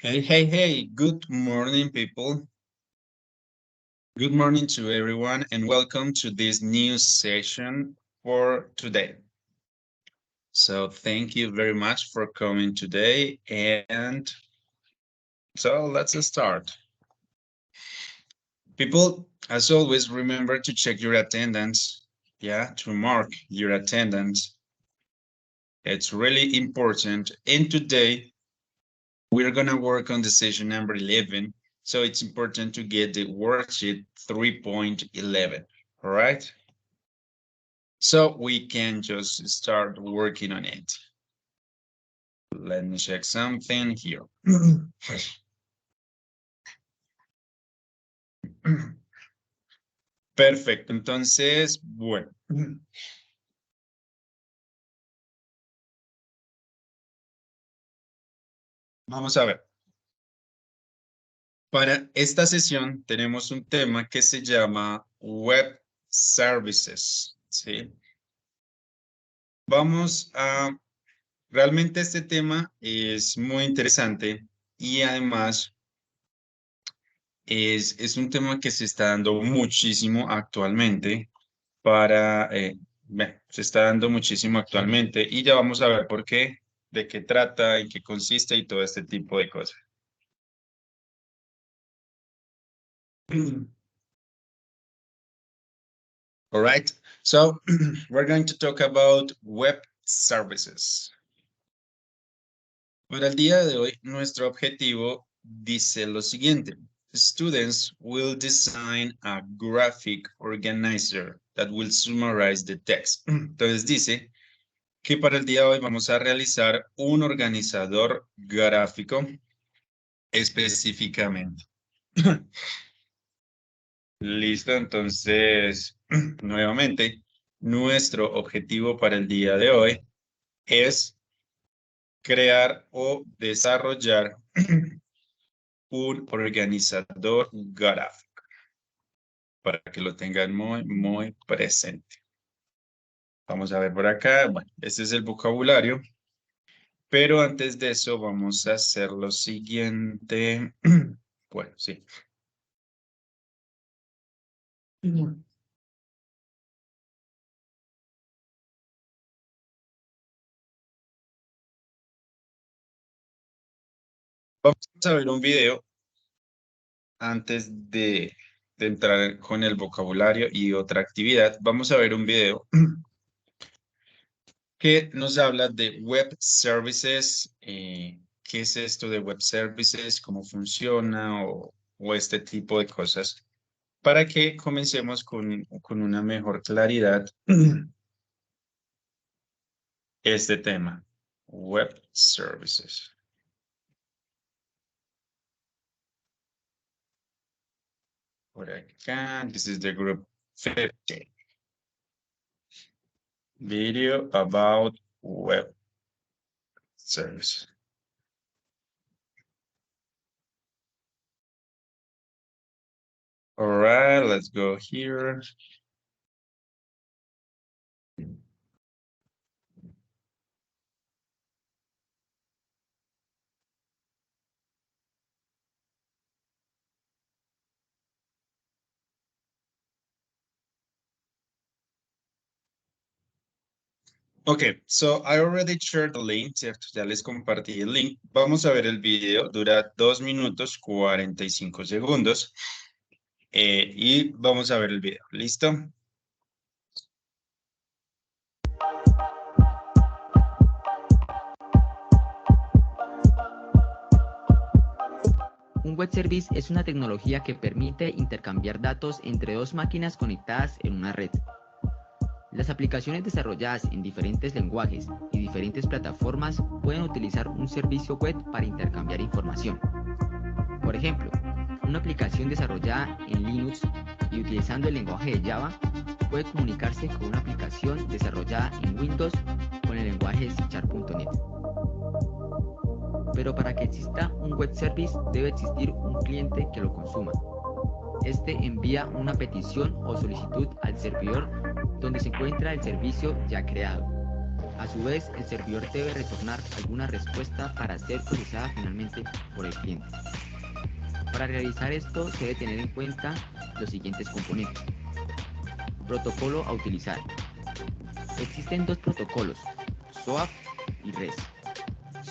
Hey, good morning, people. Good morning to everyone, and welcome to this new session for today. So, thank you very much for coming today. And so, let's start. People, as always, remember to check your attendance. Yeah, to mark your attendance. It's really important. And today, we're going to work on the session number 11. So it's important to get the worksheet 3.11. All right. So we can just start working on it. Let me check something here. Perfecto. Entonces, bueno. Vamos a ver. Para esta sesión tenemos un tema que se llama Web Services. ¿Sí? Vamos a... Realmente este tema es muy interesante y además es un tema que se está dando muchísimo actualmente se está dando muchísimo actualmente y ya vamos a ver por qué, de qué trata, en qué consiste y todo este tipo de cosas. All right, so we're going to talk about web services. Para el día de hoy, nuestro objetivo dice lo siguiente. Students will design a graphic organizer that will summarize the text. Entonces dice que para el día de hoy vamos a realizar un organizador gráfico específicamente. Listo, entonces, nuevamente, nuestro objetivo para el día de hoy es crear o desarrollar un organizador gráfico para que lo tengan muy presente. Vamos a ver por acá. Bueno, este es el vocabulario, pero antes de eso vamos a hacer lo siguiente. Bueno, sí. Vamos a ver un video antes de entrar con el vocabulario y otra actividad. Vamos a ver un video que nos habla de web services. ¿Qué es esto de web services? ¿Cómo funciona? O este tipo de cosas. Para que comencemos con una mejor claridad este tema. Web services. Por acá, this is the group 50. Video about web services. All right, let's go here. Okay, so I already shared the link, ¿cierto? Ya les compartí el link. Vamos a ver el video, dura 2 minutos 45 segundos. Y vamos a ver el video, ¿listo? Un web service es una tecnología que permite intercambiar datos entre dos máquinas conectadas en una red. Las aplicaciones desarrolladas en diferentes lenguajes y diferentes plataformas pueden utilizar un servicio web para intercambiar información. Por ejemplo, una aplicación desarrollada en Linux y utilizando el lenguaje de Java puede comunicarse con una aplicación desarrollada en Windows con el lenguaje C#.net. Pero para que exista un web service debe existir un cliente que lo consuma. Este envía una petición o solicitud al servidor donde se encuentra el servicio ya creado. A su vez, el servidor debe retornar alguna respuesta para ser procesada finalmente por el cliente. Para realizar esto, se debe tener en cuenta los siguientes componentes. Protocolo a utilizar. Existen dos protocolos, SOAP y REST.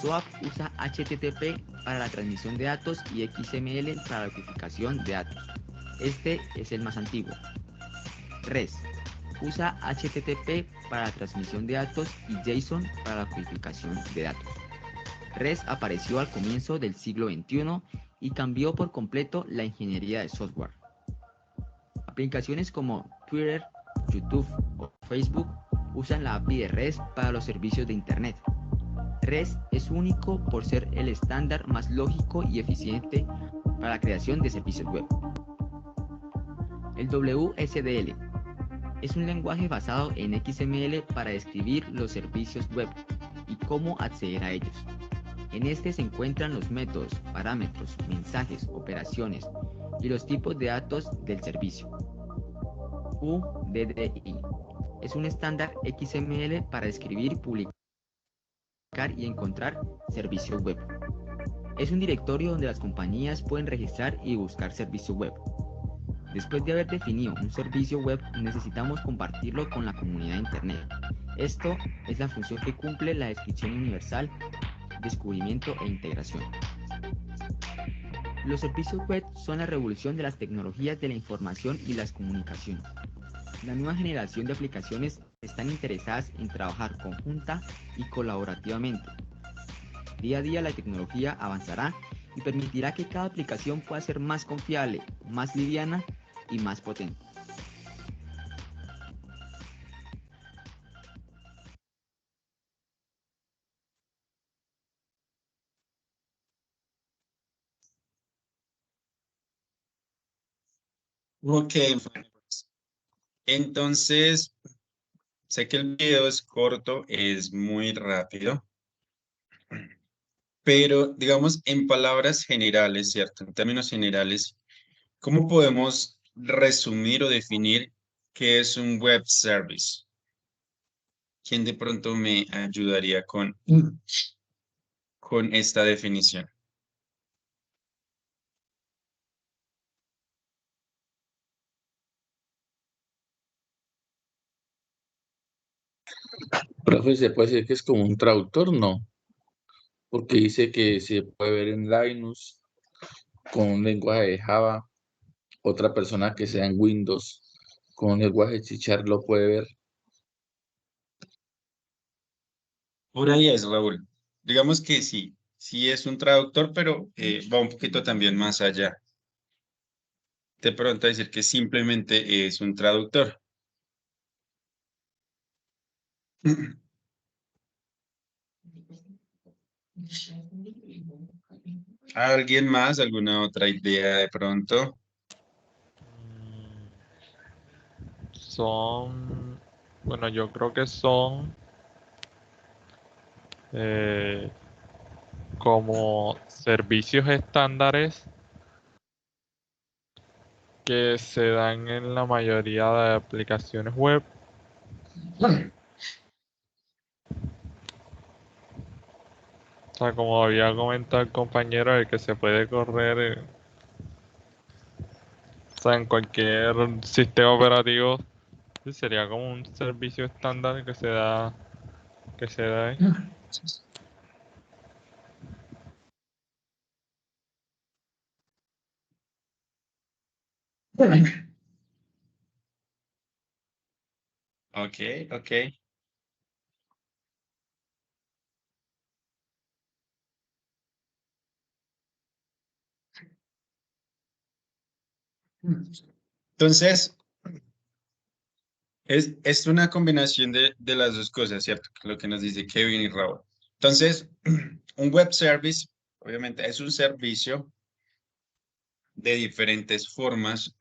SOAP usa HTTP para la transmisión de datos y XML para la codificación de datos. Este es el más antiguo. REST usa HTTP para la transmisión de datos y JSON para la codificación de datos. REST apareció al comienzo del siglo XXI y cambió por completo la ingeniería de software. Aplicaciones como Twitter, YouTube o Facebook usan la API de REST para los servicios de Internet. REST es único por ser el estándar más lógico y eficiente para la creación de servicios web. El WSDL es un lenguaje basado en XML para describir los servicios web y cómo acceder a ellos. En este se encuentran los métodos, parámetros, mensajes, operaciones y los tipos de datos del servicio. UDDI es un estándar XML para escribir, publicar y encontrar servicios web. Es un directorio donde las compañías pueden registrar y buscar servicios web. Después de haber definido un servicio web, necesitamos compartirlo con la comunidad de Internet. Esto es la función que cumple la descripción universal, descubrimiento e integración. Los servicios web son la revolución de las tecnologías de la información y las comunicaciones. La nueva generación de aplicaciones están interesadas en trabajar conjunta y colaborativamente. Día a día la tecnología avanzará y permitirá que cada aplicación pueda ser más confiable, más liviana y más potente. Ok, entonces sé que el video es corto, es muy rápido, pero digamos en palabras generales, ¿cierto? En términos generales, ¿cómo podemos resumir o definir qué es un web service? ¿Quién de pronto me ayudaría con esta definición? Profe, ¿se puede decir que es como un traductor? No, porque dice que se puede ver en Linux con un lenguaje de Java, otra persona que sea en Windows con un lenguaje C# lo puede ver. Por ahí es, Raúl. Digamos que sí, sí es un traductor, pero va un poquito también más allá. De pronto decir que simplemente es un traductor. ¿Alguien más? ¿Alguna otra idea de pronto? Son, bueno, yo creo que son eh, como servicios estándares que se dan en la mayoría de aplicaciones web. O sea, como había comentado el compañero, de que se puede correr o sea, en cualquier sistema operativo. Sí, sería como un servicio estándar que se da ahí. Ok, ok. Entonces, es una combinación de las dos cosas, ¿cierto? Lo que nos dice Kevin y Raúl. Entonces, un web service, obviamente, es un servicio de diferentes formas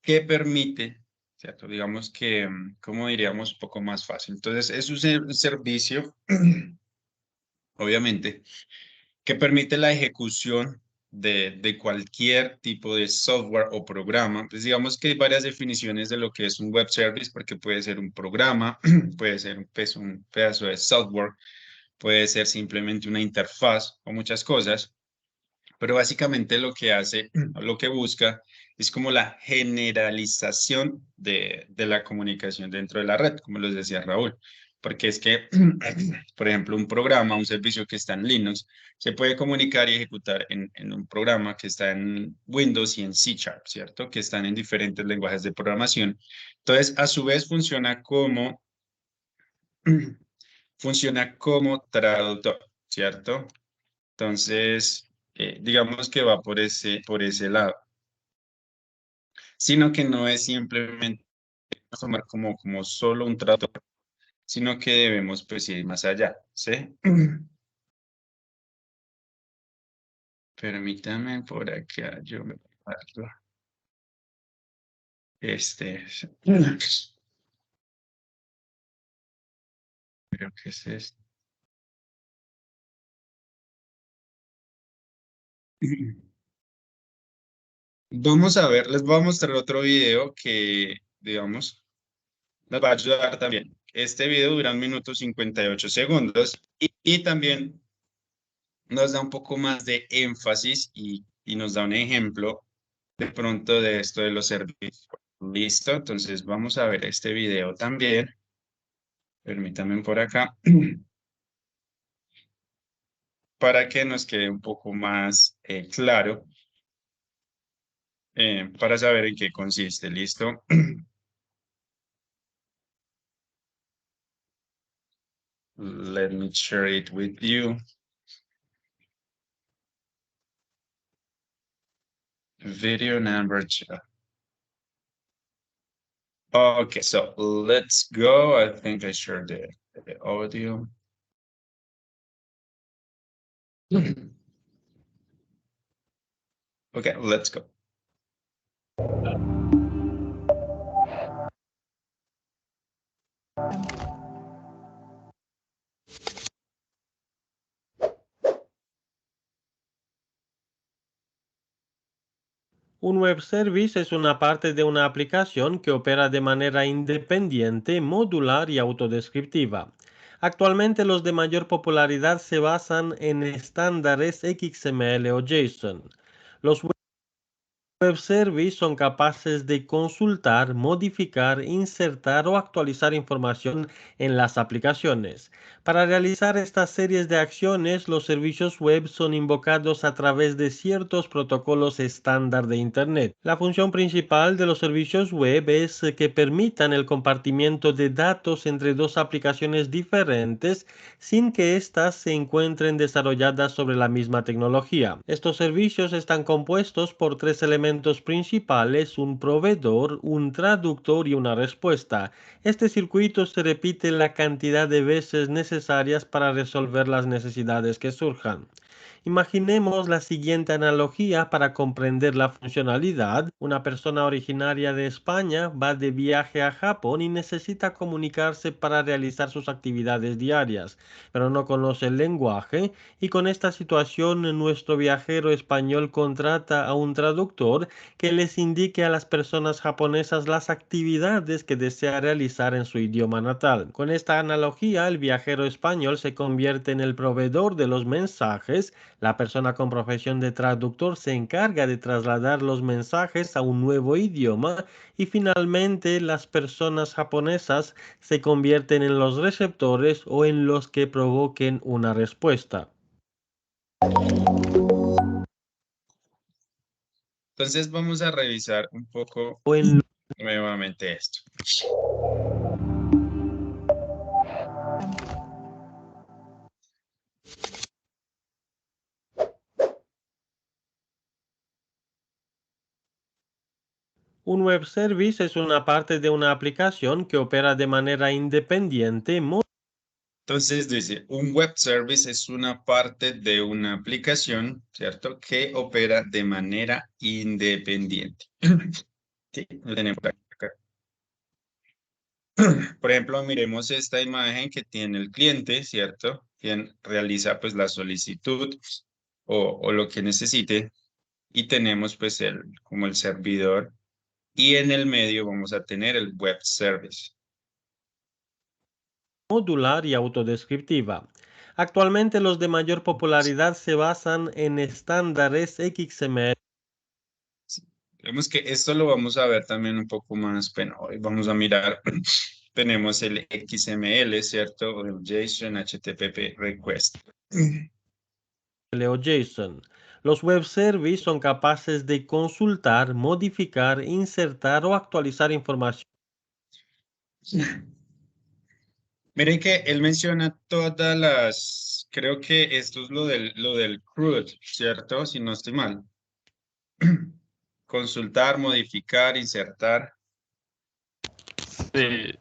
que permite, ¿cierto? Digamos que, ¿cómo diríamos? Un poco más fácil. Entonces, es un servicio, obviamente, que permite la ejecución de cualquier tipo de software o programa. Pues digamos que hay varias definiciones de lo que es un web service, porque puede ser un programa, puede ser un pedazo de software, puede ser simplemente una interfaz o muchas cosas. Pero básicamente lo que hace, lo que busca es como la generalización de la comunicación dentro de la red, como les decía Raúl. Porque es que, por ejemplo, un programa, un servicio que está en Linux, se puede comunicar y ejecutar en un programa que está en Windows y en C#, ¿cierto? Que están en diferentes lenguajes de programación. Entonces, a su vez, funciona como traductor, ¿cierto? Entonces, digamos que va por ese lado, sino que no es simplemente tomar como solo un traductor, sino que debemos pues ir más allá, ¿sí? Permítame por acá, yo me guardo. Creo que es este. Vamos a ver, les voy a mostrar otro video que, digamos, nos va a ayudar también. Este video dura 1 minuto 58 segundos y también nos da un poco más de énfasis y nos da un ejemplo de pronto de esto de los servicios. Listo, entonces vamos a ver este video también. Permítanme por acá para que nos quede un poco más claro para saber en qué consiste. ¿Listo? Let me share it with you. Video number 2. Okay, so let's go. I think I shared the audio. Okay, let's go. Un web service es una parte de una aplicación que opera de manera independiente, modular y autodescriptiva. Actualmente los de mayor popularidad se basan en estándares XML o JSON. Los web services son capaces de consultar, modificar, insertar o actualizar información en las aplicaciones. Para realizar estas series de acciones, los servicios web son invocados a través de ciertos protocolos estándar de Internet. La función principal de los servicios web es que permitan el compartimiento de datos entre dos aplicaciones diferentes sin que éstas se encuentren desarrolladas sobre la misma tecnología. Estos servicios están compuestos por tres elementos principales: un proveedor, un traductor y una respuesta. Este circuito se repite la cantidad de veces necesarias para resolver las necesidades que surjan. Imaginemos la siguiente analogía para comprender la funcionalidad. Una persona originaria de España va de viaje a Japón y necesita comunicarse para realizar sus actividades diarias, pero no conoce el lenguaje, y con esta situación nuestro viajero español contrata a un traductor que les indique a las personas japonesas las actividades que desea realizar en su idioma natal. Con esta analogía, el viajero español se convierte en el proveedor de los mensajes. La persona con profesión de traductor se encarga de trasladar los mensajes a un nuevo idioma y finalmente las personas japonesas se convierten en los receptores o en los que provoquen una respuesta. Entonces vamos a revisar un poco O en nuevamente esto. Un web service es una parte de una aplicación que opera de manera independiente. Entonces dice, un web service es una parte de una aplicación, ¿cierto? Que opera de manera independiente. Sí, lo tenemos acá. Por ejemplo, miremos esta imagen que tiene el cliente, ¿cierto? Quien realiza pues la solicitud o lo que necesite. y tenemos pues como el servidor, y en el medio vamos a tener el web service. Modular y autodescriptiva. Actualmente los de mayor popularidad se basan en estándares XML. Vemos que esto lo vamos a ver también un poco más, pero hoy vamos a mirar, tenemos el XML, ¿cierto? O el JSON, HTTP request. O JSON. Los web services son capaces de consultar, modificar, insertar o actualizar información. Miren que él menciona todas las, creo que esto es lo del CRUD, ¿cierto? Si no estoy mal. Consultar, modificar, insertar. Sí,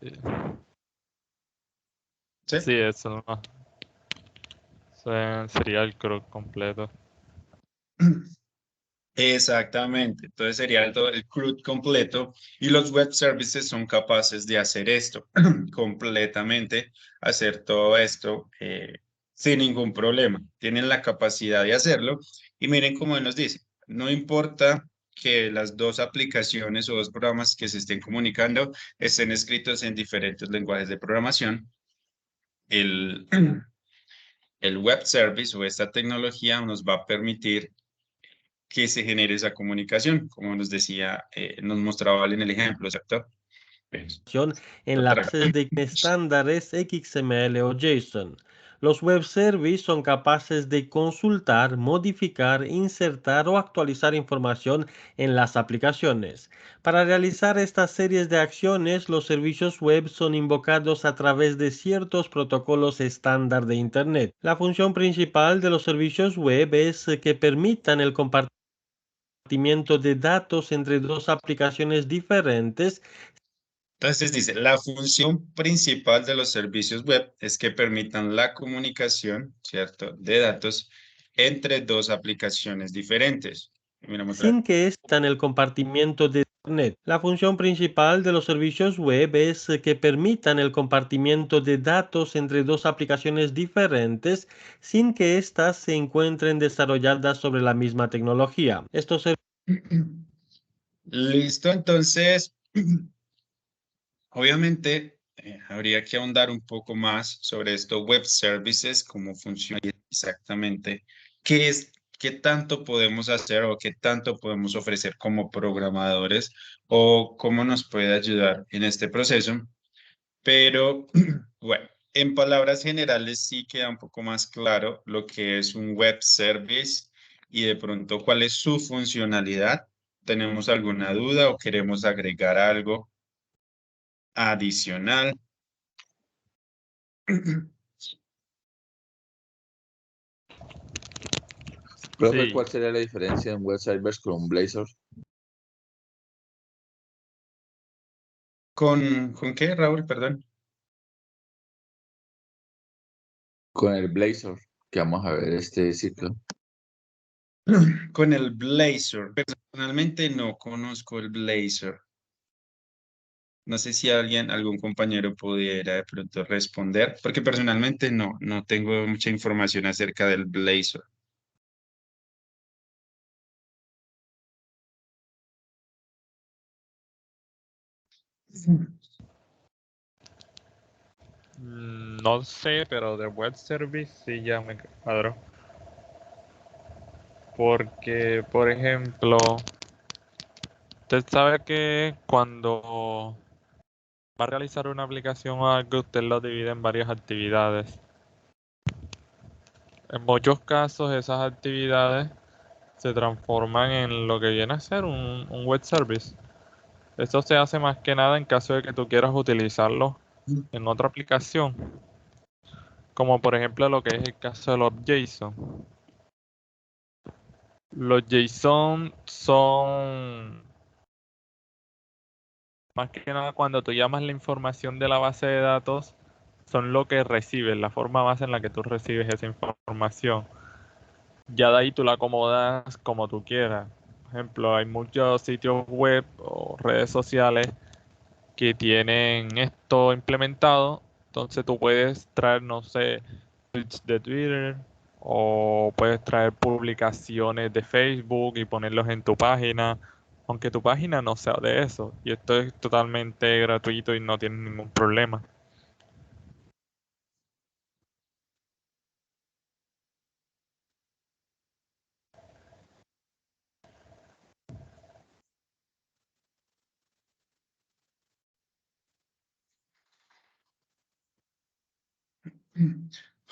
¿Sí? sí, eso no. Sería el CRUD completo. Exactamente, entonces sería todo el CRUD completo y los web services son capaces de hacer esto completamente, hacer todo esto sin ningún problema. Tienen la capacidad de hacerlo y miren cómo él nos dice, no importa que las dos aplicaciones o dos programas que se estén comunicando estén escritos en diferentes lenguajes de programación, el, el web service o esta tecnología nos va a permitir que se genere esa comunicación, como nos decía, nos mostraba en el ejemplo, ¿cierto? En las bases de estándares XML o JSON. Los web services son capaces de consultar, modificar, insertar o actualizar información en las aplicaciones. Para realizar estas series de acciones, los servicios web son invocados a través de ciertos protocolos estándar de Internet. La función principal de los servicios web es que permitan el compartimiento de datos entre dos aplicaciones diferentes. Entonces dice, la función principal de los servicios web es que permitan la comunicación, ¿cierto?, de datos entre dos aplicaciones diferentes. Sin que esté en el compartimiento de Internet. La función principal de los servicios web es que permitan el compartimiento de datos entre dos aplicaciones diferentes sin que éstas se encuentren desarrolladas sobre la misma tecnología. Listo, entonces, obviamente, habría que ahondar un poco más sobre esto, web services, cómo funciona exactamente, qué tanto podemos hacer o qué tanto podemos ofrecer como programadores o cómo nos puede ayudar en este proceso. Pero, bueno, en palabras generales sí queda un poco más claro lo que es un web service y de pronto cuál es su funcionalidad. ¿Tenemos alguna duda o queremos agregar algo adicional? Profe, Sí. ¿cuál sería la diferencia en web servers con un Blazor? ¿Con qué, Raúl? Perdón. Con el Blazor, que vamos a ver este ciclo. Con el Blazor. Personalmente no conozco el Blazor. No sé si algún compañero pudiera de pronto responder, porque personalmente no tengo mucha información acerca del Blazor. No sé, pero de web service sí ya me cuadro. Porque, por ejemplo, usted sabe que cuando va a realizar una aplicación o algo, usted lo divide en varias actividades. En muchos casos esas actividades se transforman en lo que viene a ser un web service. Esto se hace más que nada en caso de que tú quieras utilizarlo en otra aplicación. Como por ejemplo lo que es el caso de los JSON. Los JSON son más que nada cuando tú llamas la información de la base de datos, son lo que recibes, la forma base en la que tú recibes esa información. Ya de ahí tú la acomodas como tú quieras. Por ejemplo, hay muchos sitios web o redes sociales que tienen esto implementado. Entonces tú puedes traer, no sé, tweets de Twitter o puedes traer publicaciones de Facebook y ponerlos en tu página, aunque tu página no sea de eso. Y esto es totalmente gratuito y no tienes ningún problema.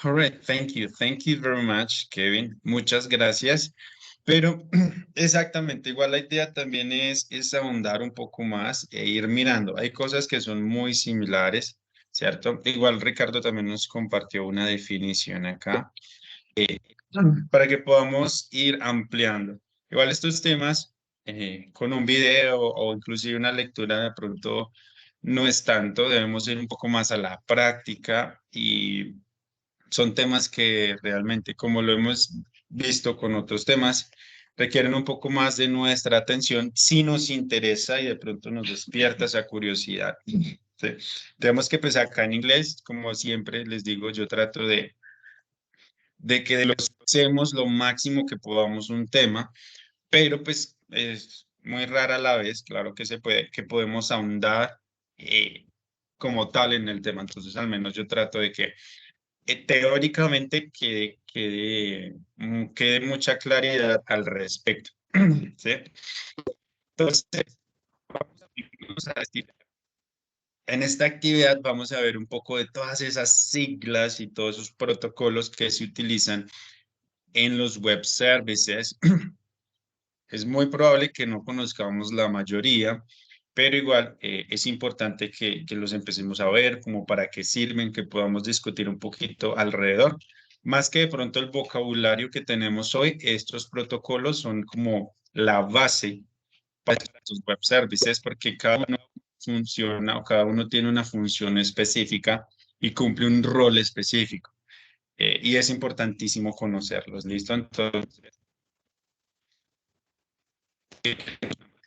All right, thank you. Thank you very much, Kevin. Muchas gracias. Pero exactamente, igual la idea también es ahondar un poco más e ir mirando. Hay cosas que son muy similares, ¿cierto? Igual Ricardo también nos compartió una definición acá para que podamos ir ampliando. Igual estos temas con un video o inclusive una lectura de pronto no es tanto, debemos ir un poco más a la práctica y son temas que realmente, como lo hemos visto con otros temas, requieren un poco más de nuestra atención si nos interesa y de pronto nos despierta esa curiosidad. ¿Sí? Tenemos que pues acá en inglés, como siempre les digo, yo trato de que hacemos lo máximo que podamos un tema, pero pues es muy rara la vez, claro que se puede, que podemos ahondar como tal en el tema. Entonces, al menos yo trato de que teóricamente quede mucha claridad al respecto. ¿Sí? Entonces, vamos a decir, en esta actividad vamos a ver un poco de todas esas siglas y todos esos protocolos que se utilizan en los web services. Es muy probable que no conozcamos la mayoría, pero igual es importante que los empecemos a ver, como para qué sirven, que podamos discutir un poquito alrededor. Más que de pronto el vocabulario que tenemos hoy, estos protocolos son como la base para estos web services, porque cada uno funciona o cada uno tiene una función específica y cumple un rol específico. Y es importantísimo conocerlos. ¿Listo? Entonces,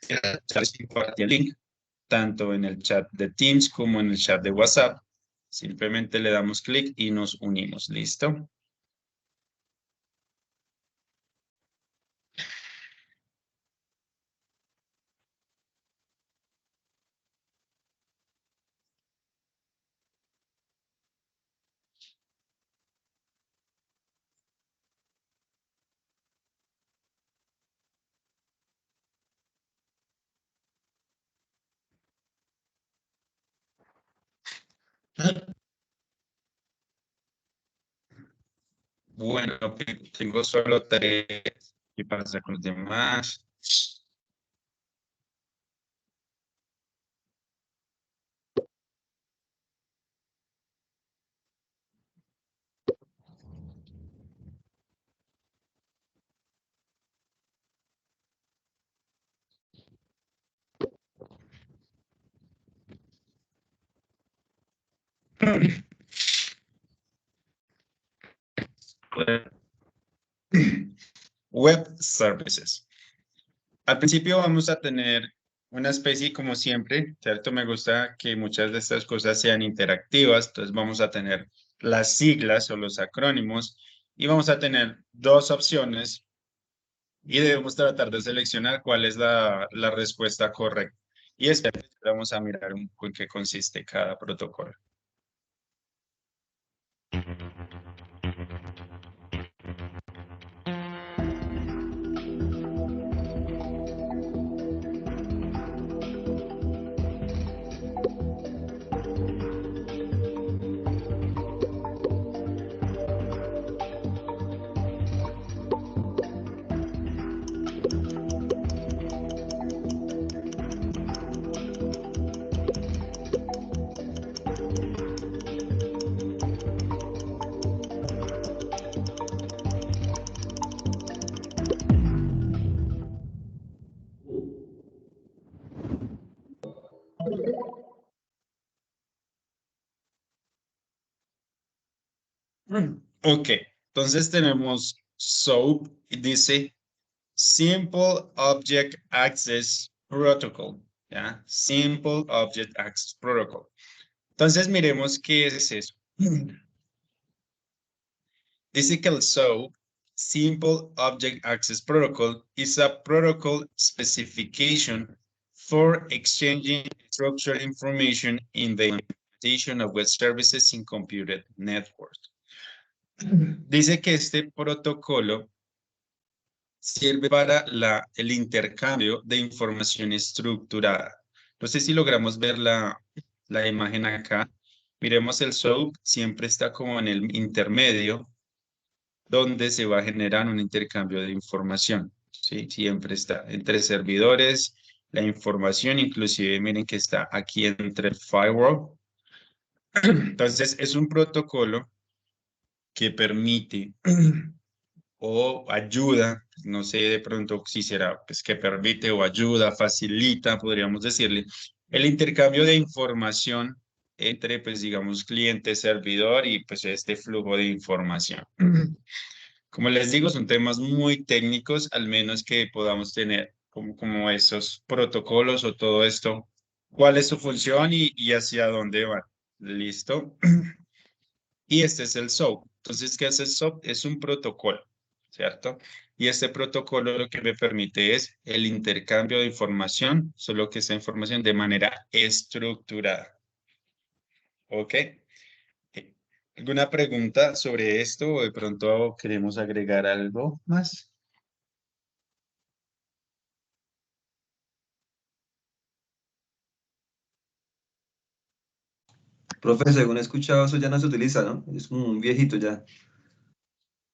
ya les compartí el link, tanto en el chat de Teams como en el chat de WhatsApp. Simplemente le damos clic y nos unimos. ¿Listo? Bueno, tengo solo 3. ¿Qué pasa con los demás? Web services. Al principio vamos a tener una especie, como siempre, ¿cierto? Me gusta que muchas de estas cosas sean interactivas, entonces vamos a tener las siglas o los acrónimos y vamos a tener 2 opciones y debemos tratar de seleccionar cuál es la respuesta correcta. Y vamos a mirar un poco en qué consiste cada protocolo. Ok, entonces tenemos SOAP y dice Simple Object Access Protocol, ¿ya? Simple Object Access Protocol. Entonces miremos qué es eso. Dice que el SOAP, Simple Object Access Protocol, is a protocol specification for exchanging structured information in the implementation of web services in computed networks. Dice que este protocolo sirve para el intercambio de información estructurada. No sé si logramos ver la imagen acá. Miremos el SOAP, siempre está como en el intermedio, donde se va a generar un intercambio de información. ¿Sí? Siempre está entre servidores, la información, inclusive miren que está aquí entre el firewall. Entonces, es un protocolo que permite o ayuda, no sé de pronto si será pues que permite o ayuda, facilita, podríamos decirle, el intercambio de información entre, pues digamos, cliente, servidor y pues este flujo de información. Como les digo, son temas muy técnicos, al menos que podamos tener como esos protocolos o todo esto, cuál es su función y hacia dónde van. ¿Listo? Y este es el SOAP. Entonces, ¿qué es el SOAP? Es un protocolo, ¿cierto? Y este protocolo lo que me permite es el intercambio de información, solo que esta información de manera estructurada. ¿Ok? ¿Alguna pregunta sobre esto o de pronto queremos agregar algo más? Profe, según he escuchado, eso ya no se utiliza, ¿no? Es como un viejito ya.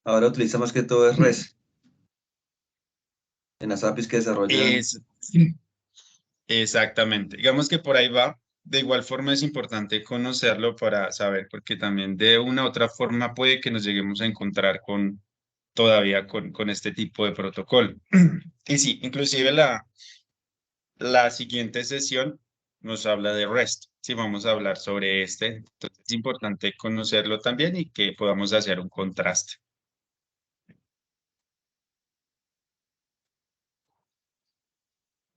Ahora utiliza más que todo es REST en las APIs que desarrollan. Es, exactamente. Digamos que por ahí va. De igual forma es importante conocerlo para saber, porque también de una u otra forma puede que nos lleguemos a encontrar todavía con este tipo de protocolo. Y sí, inclusive la siguiente sesión nos habla de REST. Sí, vamos a hablar sobre este. Entonces es importante conocerlo también y que podamos hacer un contraste.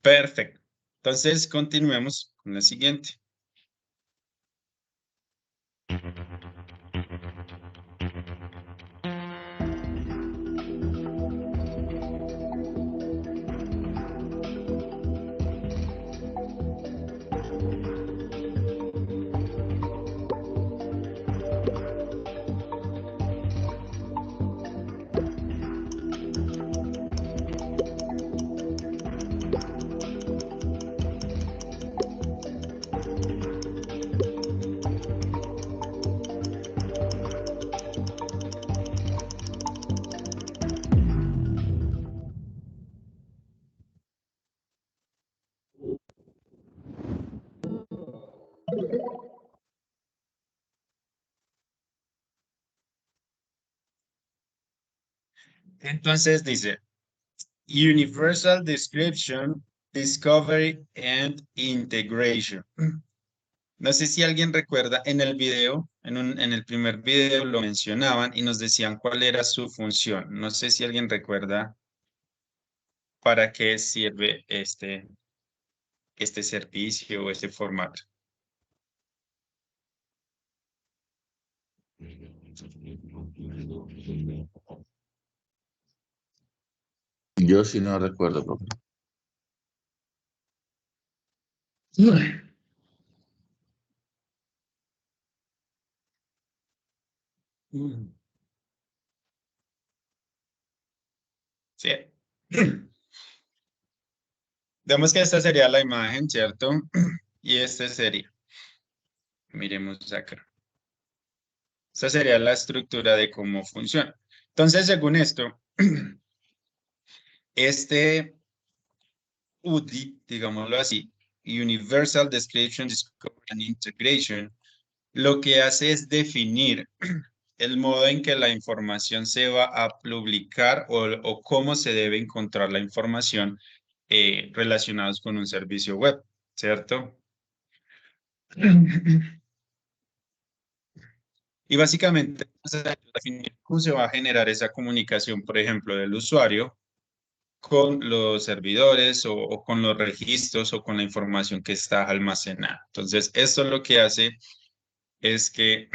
Perfecto. Entonces continuemos con la siguiente. Entonces dice, Universal Description, Discovery and Integration. No sé si alguien recuerda en el video, en el primer video lo mencionaban y nos decían cuál era su función. No sé si alguien recuerda para qué sirve este servicio o este formato. Yo sí no recuerdo, profe. Sí. Digamos que esta sería la imagen, ¿cierto? Y este sería, miremos acá. Esta sería la estructura de cómo funciona. Entonces, según esto, este UDI, digámoslo así, Universal Description, Discovery and Integration, lo que hace es definir el modo en que la información se va a publicar o cómo se debe encontrar la información relacionados con un servicio web, ¿cierto? Y básicamente, definir cómo se va a generar esa comunicación, por ejemplo, del usuario con los servidores o con los registros o con la información que está almacenada. Entonces, esto lo que hace es que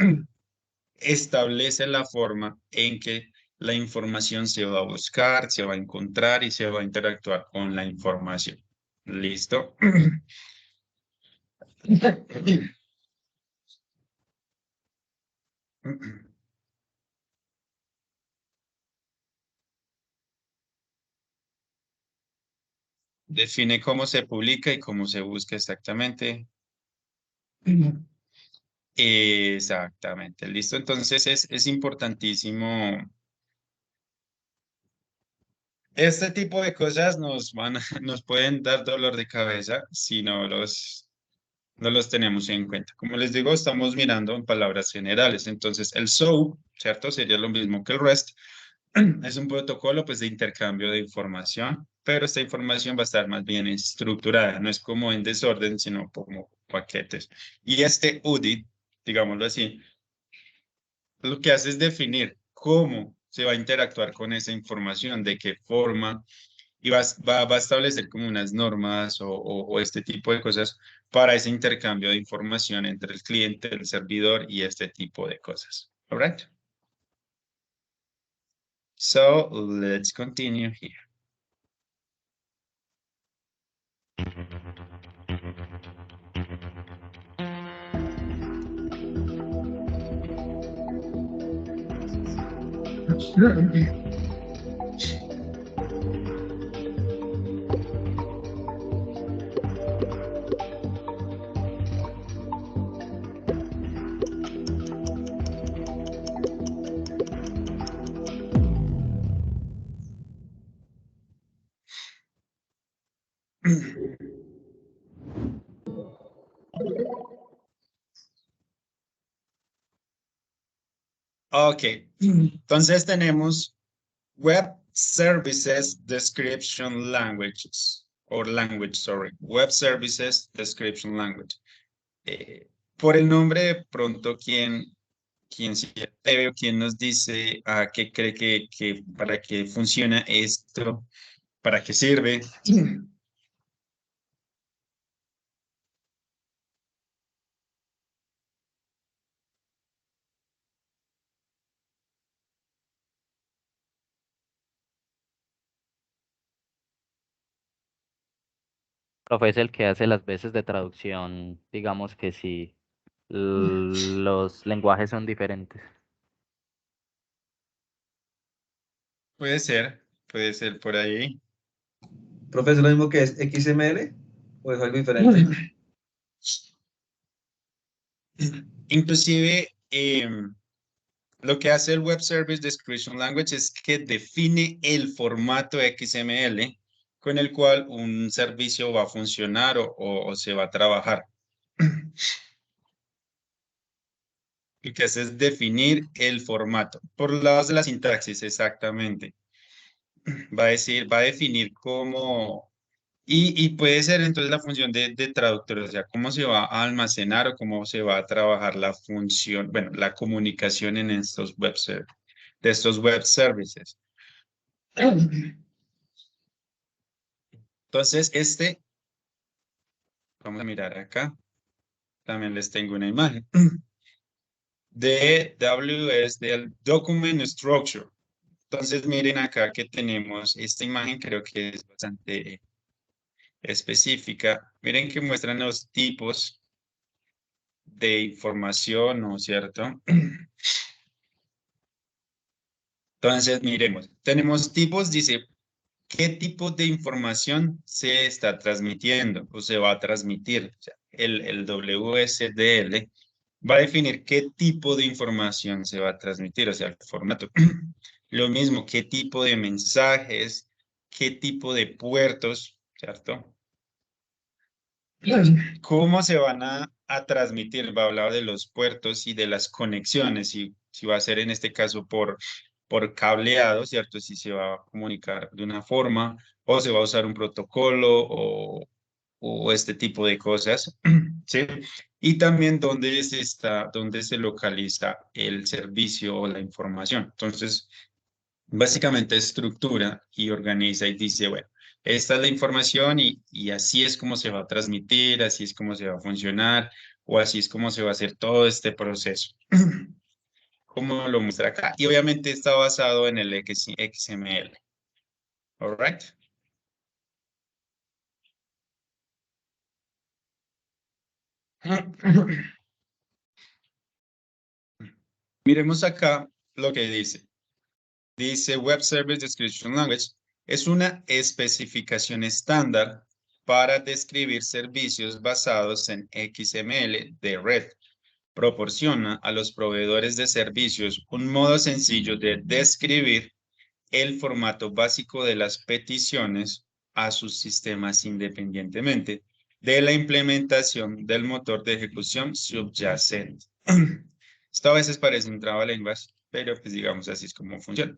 establece la forma en que la información se va a buscar, se va a encontrar y se va a interactuar con la información. ¿Listo? Define cómo se publica y cómo se busca exactamente. Exactamente, listo. Entonces es importantísimo. Este tipo de cosas nos pueden dar dolor de cabeza si no los tenemos en cuenta. Como les digo, estamos mirando en palabras generales. Entonces, el SOAP, ¿cierto? Sería lo mismo que el REST. Es un protocolo pues, de intercambio de información, pero esta información va a estar más bien estructurada. No es como en desorden, sino como paquetes. Y este UDI, digámoslo así, lo que hace es definir cómo se va a interactuar con esa información, de qué forma, y va a establecer como unas normas o este tipo de cosas para ese intercambio de información entre el cliente, el servidor y este tipo de cosas. All right? So let's continue here. Ok, entonces tenemos Web Services Description Languages, or language, sorry, Web Services Description Language. Por el nombre, de pronto, ¿quién se atreve o quién nos dice a qué cree que para qué funciona esto, para qué sirve? Profe es el que hace las veces de traducción, digamos que si los lenguajes son diferentes. Puede ser por ahí. Profe, ¿es lo mismo que es XML o es algo diferente? Inclusive, lo que hace el Web Service Description Language es que define el formato XML con el cual un servicio va a funcionar o se va a trabajar. Lo que hace es definir el formato. Por lados de la sintaxis, exactamente. Va a definir cómo, y puede ser entonces la función de traductor, o sea, cómo se va a almacenar o cómo se va a trabajar la función, bueno, la comunicación en estos de estos web services. Entonces, vamos a mirar acá, también les tengo una imagen de WS, del Document Structure. Entonces, miren acá que tenemos esta imagen, creo que es bastante específica. Miren que muestran los tipos de información, ¿no es cierto? Entonces, miremos, tenemos tipos, dice, ¿qué tipo de información se está transmitiendo o se va a transmitir? O sea, el WSDL va a definir qué tipo de información se va a transmitir, o sea, el formato. Lo mismo, qué tipo de mensajes, qué tipo de puertos, ¿cierto? ¿Cómo se van a transmitir? Va a hablar de los puertos y de las conexiones, si va a ser en este caso por cableado, ¿cierto? Si se va a comunicar de una forma o se va a usar un protocolo o este tipo de cosas, ¿sí? Y también dónde se localiza el servicio o la información. Entonces, básicamente estructura y organiza y dice, bueno, esta es la información y así es como se va a transmitir, así es como se va a funcionar o así es como se va a hacer todo este proceso. como lo muestra acá. Y obviamente está basado en el XML. All right. Miremos acá lo que dice. Dice Web Service Description Language. Es una especificación estándar para describir servicios basados en XML de red. Proporciona a los proveedores de servicios un modo sencillo de describir el formato básico de las peticiones a sus sistemas independientemente de la implementación del motor de ejecución subyacente. Esto a veces parece un trabalenguas, pero pues digamos así es como funciona.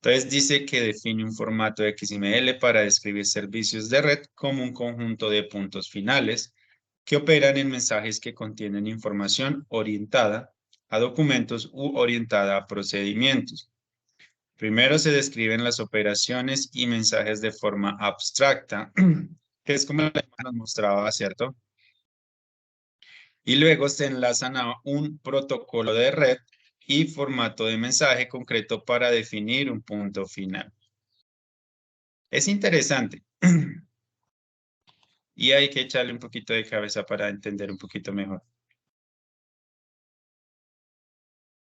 Entonces dice que define un formato XML para describir servicios de red como un conjunto de puntos finales que operan en mensajes que contienen información orientada a documentos u orientada a procedimientos. Primero se describen las operaciones y mensajes de forma abstracta, que es como la imagen nos mostraba, ¿cierto? Y luego se enlazan a un protocolo de red y formato de mensaje concreto para definir un punto final. Es interesante. Y hay que echarle un poquito de cabeza para entender un poquito mejor.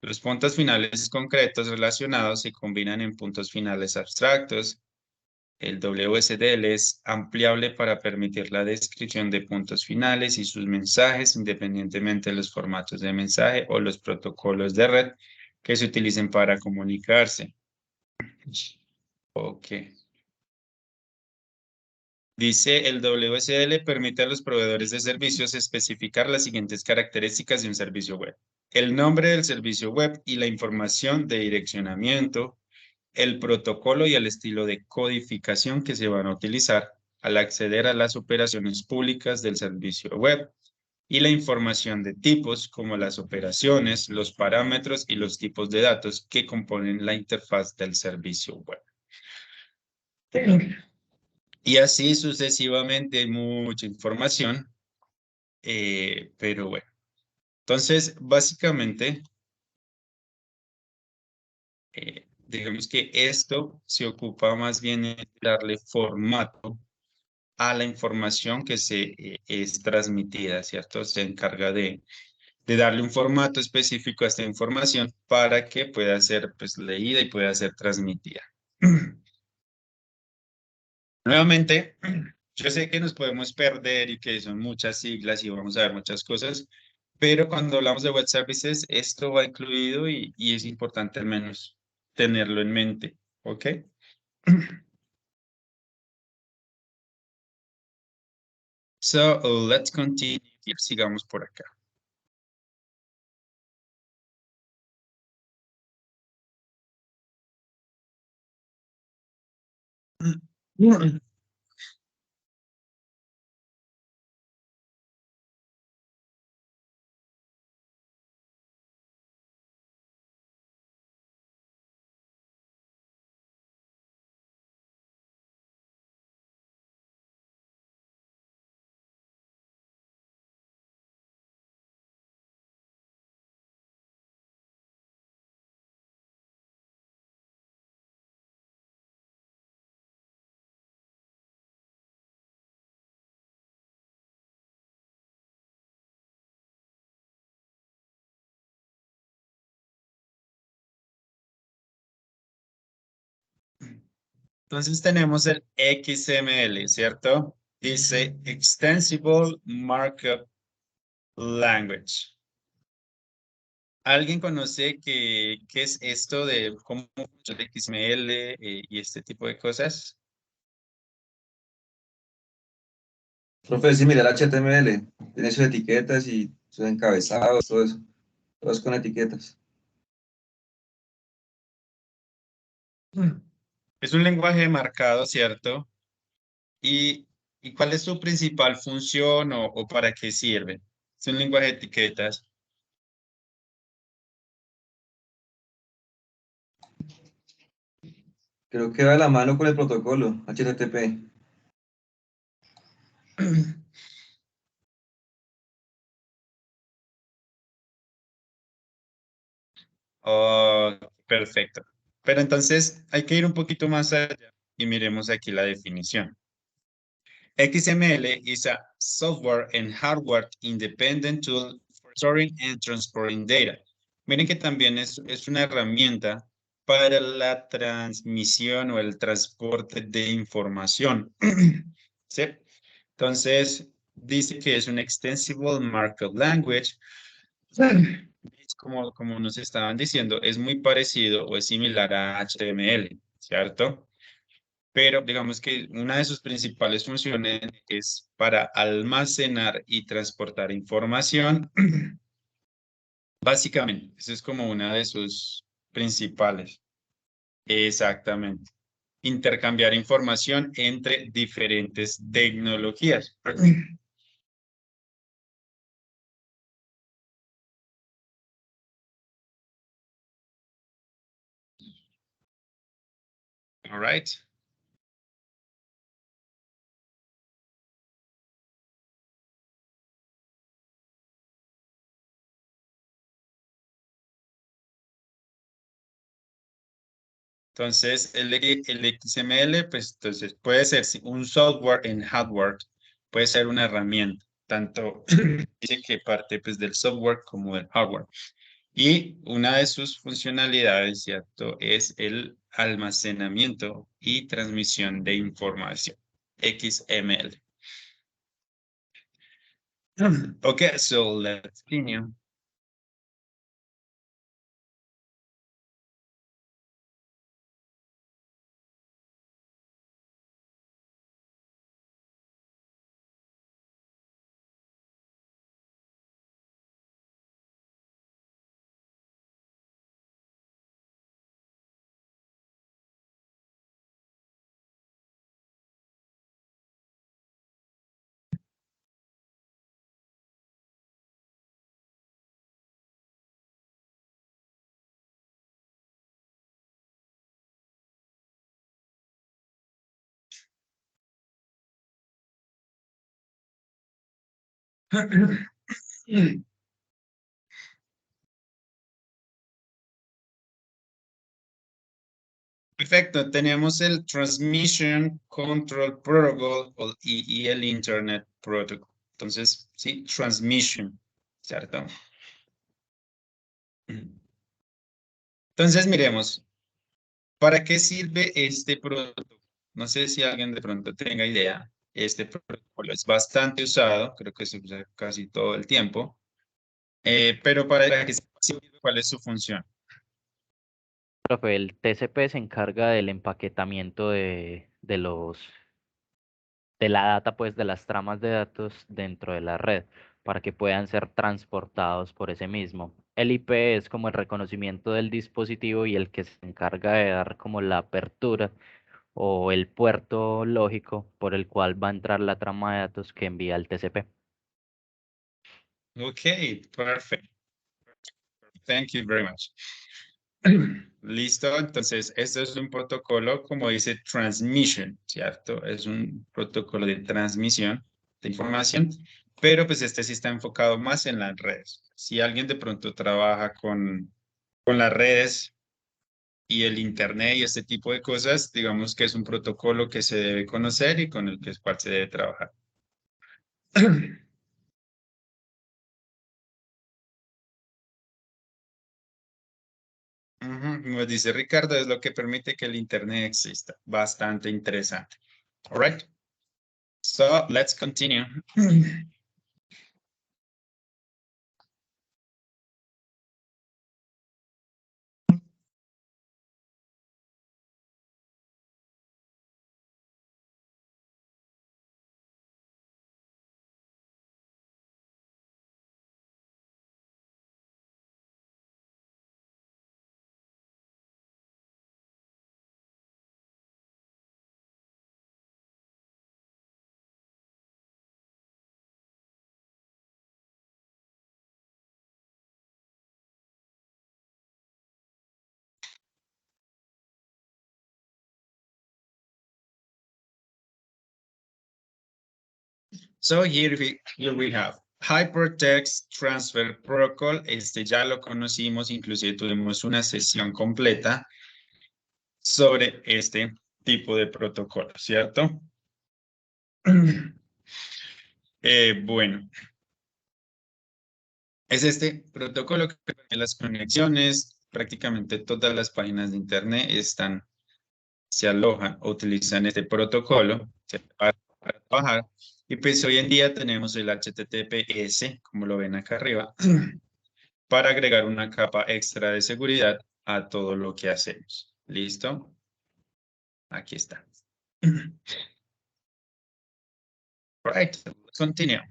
Los puntos finales concretos relacionados se combinan en puntos finales abstractos. El WSDL es ampliable para permitir la descripción de puntos finales y sus mensajes independientemente de los formatos de mensaje o los protocolos de red que se utilicen para comunicarse. Ok. Dice, el WSDL permite a los proveedores de servicios especificar las siguientes características de un servicio web. El nombre del servicio web y la información de direccionamiento, el protocolo y el estilo de codificación que se van a utilizar al acceder a las operaciones públicas del servicio web y la información de tipos como las operaciones, los parámetros y los tipos de datos que componen la interfaz del servicio web. Y así sucesivamente hay mucha información, pero bueno. Entonces, básicamente, digamos que esto se ocupa más bien de darle formato a la información que es transmitida, ¿cierto? Se encarga de darle un formato específico a esta información para que pueda ser pues, leída y pueda ser transmitida. Nuevamente, yo sé que nos podemos perder y que son muchas siglas y vamos a ver muchas cosas, pero cuando hablamos de web services, esto va incluido y es importante al menos tenerlo en mente, ¿ok? So, let's continue. Sigamos por acá. Entonces tenemos el XML, ¿cierto? Dice Extensible Markup Language. ¿Alguien conoce qué es esto de cómo funciona el XML y este tipo de cosas? Profe, es similar a HTML. Tiene sus etiquetas y sus encabezados, todo eso. Todos con etiquetas. Es un lenguaje marcado, ¿cierto? ¿Y cuál es su principal función o para qué sirve? Es un lenguaje de etiquetas. Creo que va de la mano con el protocolo, HTTP. Oh, perfecto. Pero entonces hay que ir un poquito más allá y miremos aquí la definición. XML is a software and hardware independent tool for storing and transporting data. Miren que también es una herramienta para la transmisión o el transporte de información. ¿Sí? Entonces, dice que es un extensible markup language. Como nos estaban diciendo, es muy parecido o es similar a HTML, ¿cierto? Pero digamos que una de sus principales funciones es para almacenar y transportar información. Básicamente, eso es como una de sus principales. Exactamente. Intercambiar información entre diferentes tecnologías. All right. Entonces, el XML, pues entonces puede ser un software en hardware, puede ser una herramienta, tanto dice que parte pues del software como del hardware. Y una de sus funcionalidades, ¿cierto? Es el almacenamiento y transmisión de información, XML. Okay, so let's continue. Perfecto, tenemos el Transmission Control Protocol y el Internet Protocol. Entonces, sí, Transmission, ¿cierto? Entonces, miremos, ¿para qué sirve este protocolo? No sé si alguien de pronto tenga idea. Este protocolo es bastante usado, creo que se usa casi todo el tiempo, pero para qué sirve, ¿cuál es su función? Profe, el TCP se encarga del empaquetamiento de la data, pues de las tramas de datos dentro de la red para que puedan ser transportados por ese mismo. El IP es como el reconocimiento del dispositivo y el que se encarga de dar como la apertura o el puerto lógico por el cual va a entrar la trama de datos que envía el TCP. Ok, perfecto. Thank you very much. Listo, entonces esto es un protocolo, como dice, transmission, ¿cierto? Es un protocolo de transmisión de información, pero pues este sí está enfocado más en las redes. Si alguien de pronto trabaja con las redes y el internet y este tipo de cosas, digamos que es un protocolo que se debe conocer y con el cual se debe trabajar. Como dice Ricardo, es lo que permite que el internet exista. Bastante interesante. All right. So let's continue. So here we have Hypertext Transfer Protocol, este ya lo conocimos, inclusive tuvimos una sesión completa sobre este tipo de protocolo, ¿cierto? Bueno, es este protocolo que permite las conexiones. Prácticamente todas las páginas de internet se alojan o utilizan este protocolo para trabajar. Y pues hoy en día tenemos el HTTPS, como lo ven acá arriba, para agregar una capa extra de seguridad a todo lo que hacemos. ¿Listo? Aquí está. Right, continue.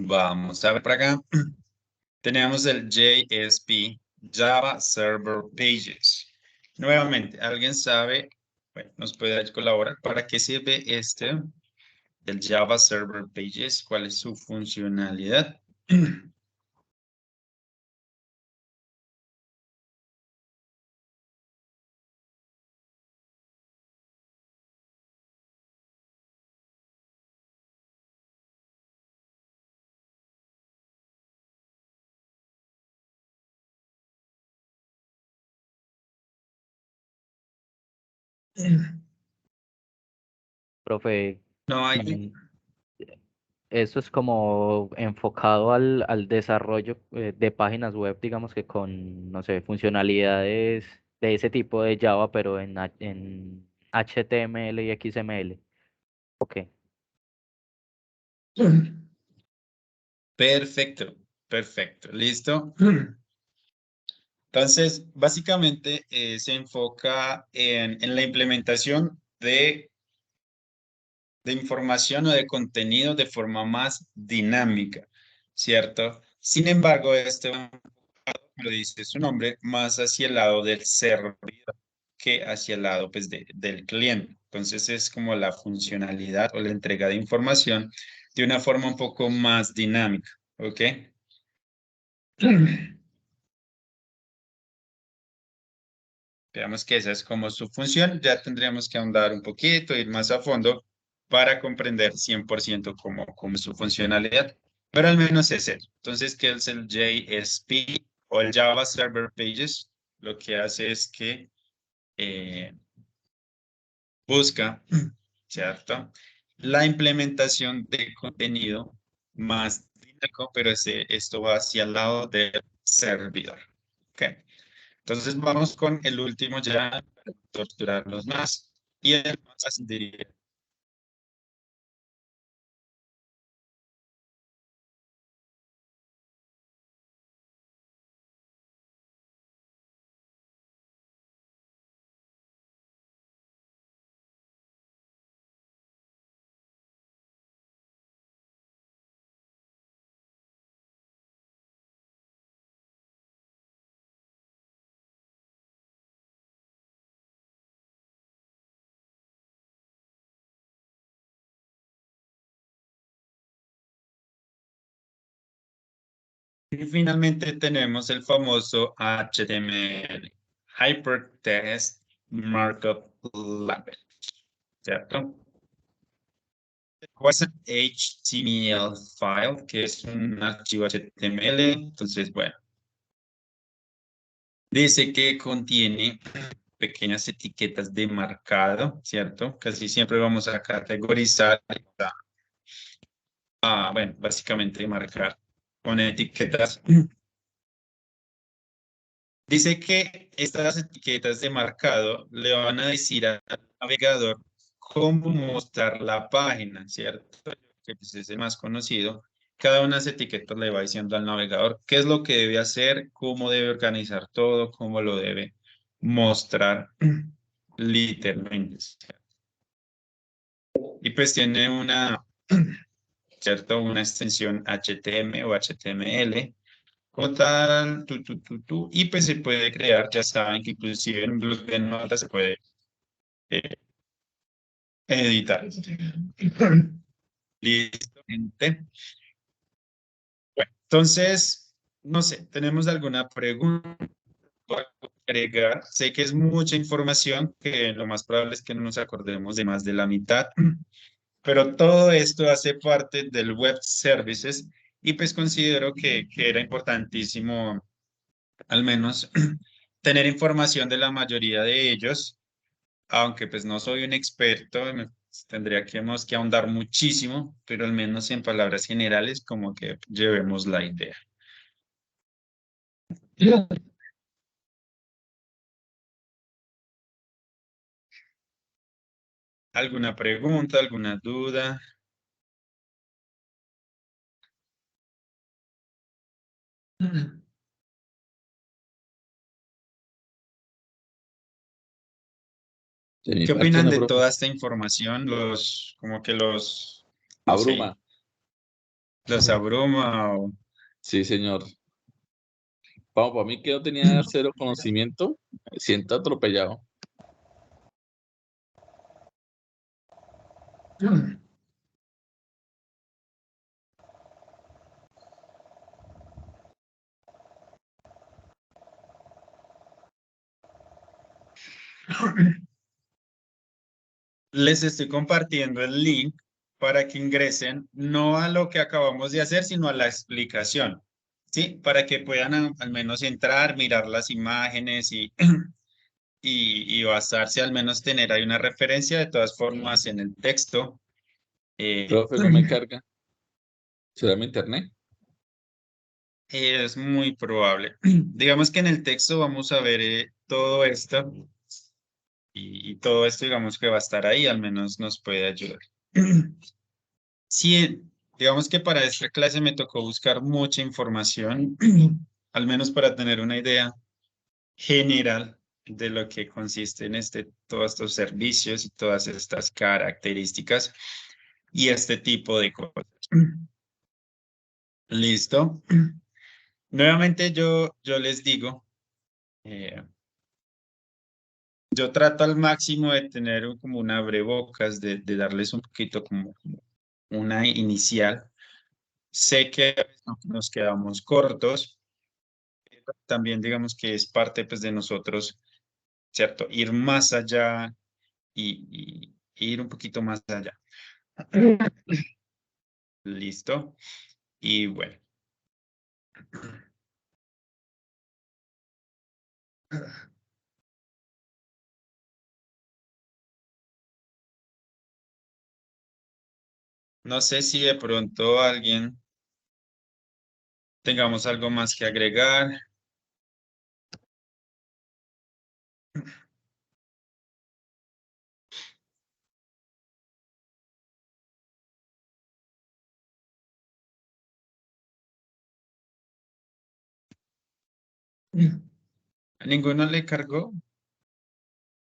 Vamos a ver para acá. Tenemos el JSP, Java Server Pages. Nuevamente, ¿alguien sabe? Bueno, nos puede colaborar. ¿Para qué sirve este, el Java Server Pages? ¿Cuál es su funcionalidad? Profe, No hay. mm, eso es como enfocado al desarrollo de páginas web, digamos que con, no sé, funcionalidades de ese tipo de Java, pero en HTML y XML. Ok. Perfecto, perfecto, listo. Entonces, básicamente se enfoca en la implementación de información o de contenido de forma más dinámica, ¿cierto? Sin embargo, este va enfocado, como lo dice su nombre, más hacia el lado del servidor que hacia el lado pues, del cliente. Entonces, es como la funcionalidad o la entrega de información de una forma un poco más dinámica, ¿ok? Veamos que esa es como su función. Ya tendríamos que ahondar un poquito, ir más a fondo para comprender 100% cómo es su funcionalidad. Pero al menos es eso. Entonces, ¿qué es el JSP o el Java Server Pages? Lo que hace es que busca, ¿cierto? La implementación de contenido más dinámico, pero esto va hacia el lado del servidor. ¿Ok? Entonces vamos con el último ya, para torturarlos más. Y el más fácil diría. Y finalmente tenemos el famoso HTML, Hypertext Markup Language, ¿cierto? Es un HTML file, que es un archivo HTML. Entonces, bueno, dice que contiene pequeñas etiquetas de marcado, ¿cierto? Casi siempre vamos a categorizar, bueno, básicamente marcar con etiquetas. Dice que estas etiquetas de marcado le van a decir al navegador cómo mostrar la página, ¿cierto? Que pues, es el más conocido. Cada una de las etiquetas le va diciendo al navegador qué es lo que debe hacer, cómo debe organizar todo, cómo lo debe mostrar literalmente. Y pues tiene una, ¿cierto? Una extensión HTML o HTML o tal, y pues se puede crear, ya saben que inclusive en un blog de notas se puede eh, editar. Listo, gente. Bueno, entonces, no sé, ¿tenemos alguna pregunta para agregar? Sé que es mucha información, que lo más probable es que no nos acordemos de más de la mitad, pero todo esto hace parte del web services y pues considero que era importantísimo al menos tener información de la mayoría de ellos, aunque pues no soy un experto, tendríamos que ahondar muchísimo, pero al menos en palabras generales como que llevemos la idea. ¿Alguna pregunta, alguna duda? De mi ¿Qué parte, opinan no, de profe. toda esta información? Como que no sé, Abruma. los abruma o... Sí, señor. Vamos, para mí que no tenía cero conocimiento, me siento atropellado. Les estoy compartiendo el link para que ingresen no a lo que acabamos de hacer, sino a la explicación, ¿sí? Para que puedan al menos entrar, mirar las imágenes y basarse, al menos tener ahí una referencia. De todas formas, en el texto Profe, no me carga. ¿Será mi internet? es muy probable. Digamos que en el texto vamos a ver todo esto y todo esto, digamos que va a estar ahí, al menos nos puede ayudar. Sí, digamos que para esta clase me tocó buscar mucha información, al menos para tener una idea general de lo que consiste en todos estos servicios y todas estas características y este tipo de cosas. ¿Listo? Nuevamente yo les digo, eh, yo trato al máximo de tener como un abrebocas, de darles un poquito como una inicial. Sé que a veces nos quedamos cortos, pero también digamos que es parte pues de nosotros, ¿cierto? Ir más allá y ir un poquito más allá. Listo. Y bueno. No sé si de pronto alguien tengamos algo más que agregar. ¿Ninguno le cargó?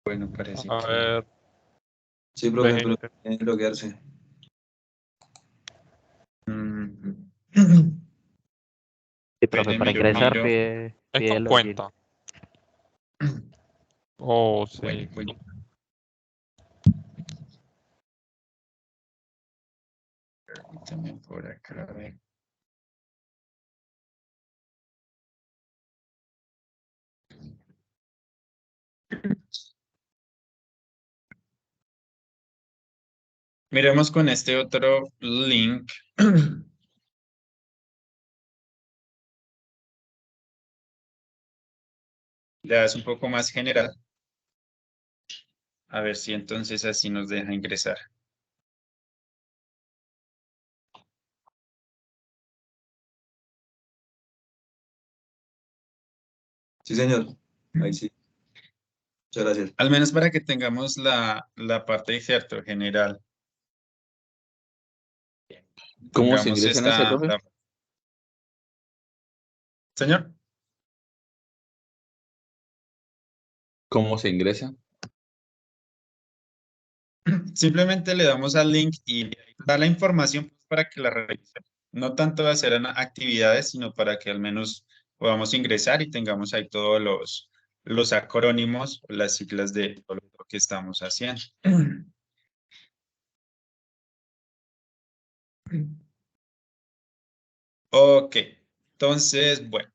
Bueno, parece A que... ver, Sí, profe, pero déjenme. tiene que loguearse. mm, Sí, profe, para espérenme, yo ingresar miro. pide Esto login. cuenta. Oh, Bueno, sí. bueno. Permítame por acá, a ver. Miremos con este otro link. Le das un poco más general. A ver si entonces así nos deja ingresar. Sí, señor. Ahí sí. Muchas gracias. Al menos para que tengamos la parte cierto, general. ¿Cómo se Tengamos ingresa en ese, profe? Señor. ¿Cómo se ingresa? Simplemente le damos al link y da la información para que la revise. No tanto de hacer actividades, sino para que al menos podamos ingresar y tengamos ahí todos los acrónimos, las siglas de todo lo que estamos haciendo. Ok, entonces, bueno,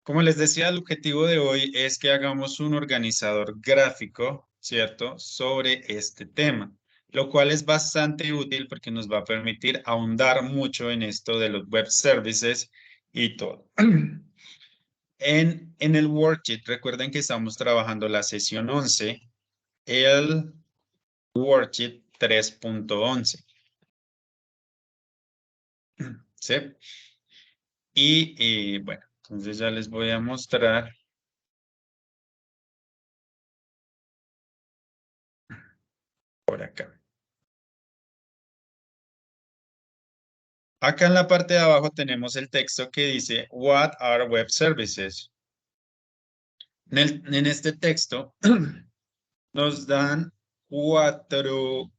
como les decía, el objetivo de hoy es que hagamos un organizador gráfico, ¿cierto?, sobre este tema, lo cual es bastante útil porque nos va a permitir ahondar mucho en esto de los web services y todo. En el worksheet, recuerden que estamos trabajando la sesión 11, el worksheet 3.11. ¿Sí? Y bueno, entonces ya les voy a mostrar. Por acá. Acá en la parte de abajo tenemos el texto que dice, What are web services? En este texto nos dan cuatro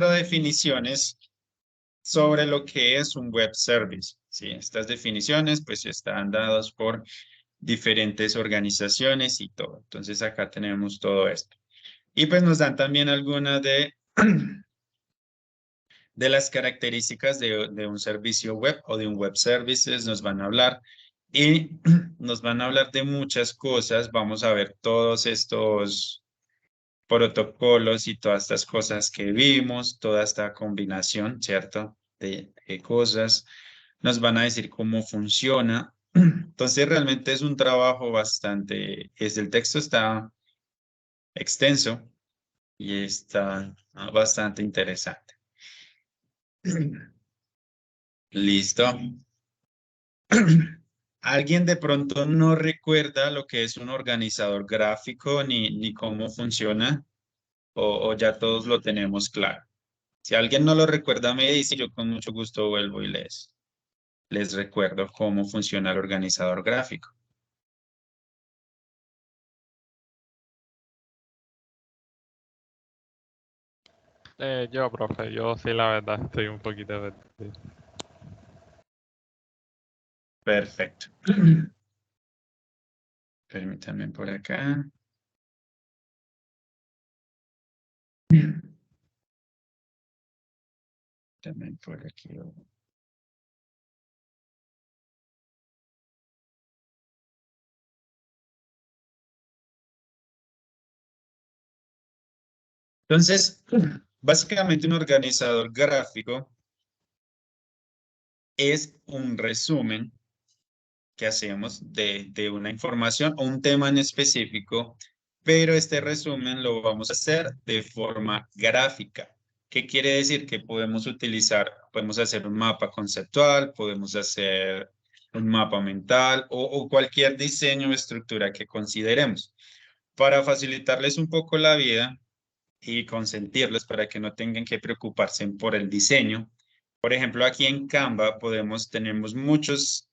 definiciones sobre lo que es un web service. ¿Sí? Estas definiciones pues están dadas por diferentes organizaciones y todo. Entonces acá tenemos todo esto. Y pues nos dan también algunas de las características de un servicio web o de un web services, nos van a hablar y nos van a hablar de muchas cosas. Vamos a ver todos estos protocolos y todas estas cosas que vimos, toda esta combinación, ¿cierto? De cosas. Nos van a decir cómo funciona. Entonces realmente es un trabajo bastante, el texto está extenso y está bastante interesante. Listo. ¿Alguien de pronto no recuerda lo que es un organizador gráfico ni cómo funciona? ¿O ya todos lo tenemos claro? Si alguien no lo recuerda, me dice, yo con mucho gusto vuelvo y les recuerdo cómo funciona el organizador gráfico. Profe, yo sí, la verdad, estoy un poquito perdido. Perfecto. Permítanme por acá. También por aquí. Entonces, básicamente un organizador gráfico es un resumen que hacemos de una información o un tema en específico, pero este resumen lo vamos a hacer de forma gráfica. ¿Qué quiere decir? Que podemos hacer un mapa conceptual, podemos hacer un mapa mental o cualquier diseño o estructura que consideremos. Para facilitarles un poco la vida y consentirles para que no tengan que preocuparse por el diseño. Por ejemplo, aquí en Canva tenemos muchas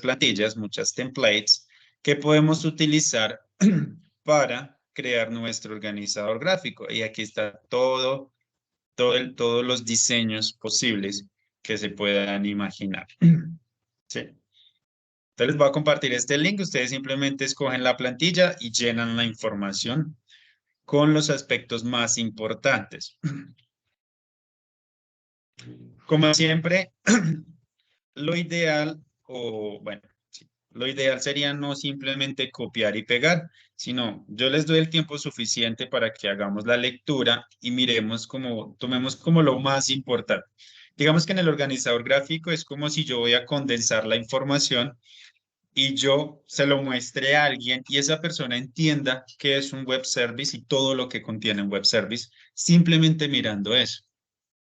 plantillas, muchas templates que podemos utilizar para crear nuestro organizador gráfico. Y aquí está todos los diseños posibles que se puedan imaginar. ¿Sí? Entonces les voy a compartir este link. Ustedes simplemente escogen la plantilla y llenan la información con los aspectos más importantes. Como siempre, lo ideal, lo ideal sería no simplemente copiar y pegar, sino yo les doy el tiempo suficiente para que hagamos la lectura y tomemos como lo más importante. Digamos que en el organizador gráfico es como si yo voy a condensar la información y yo se lo muestre a alguien y esa persona entienda qué es un web service y todo lo que contiene un web service, simplemente mirando eso.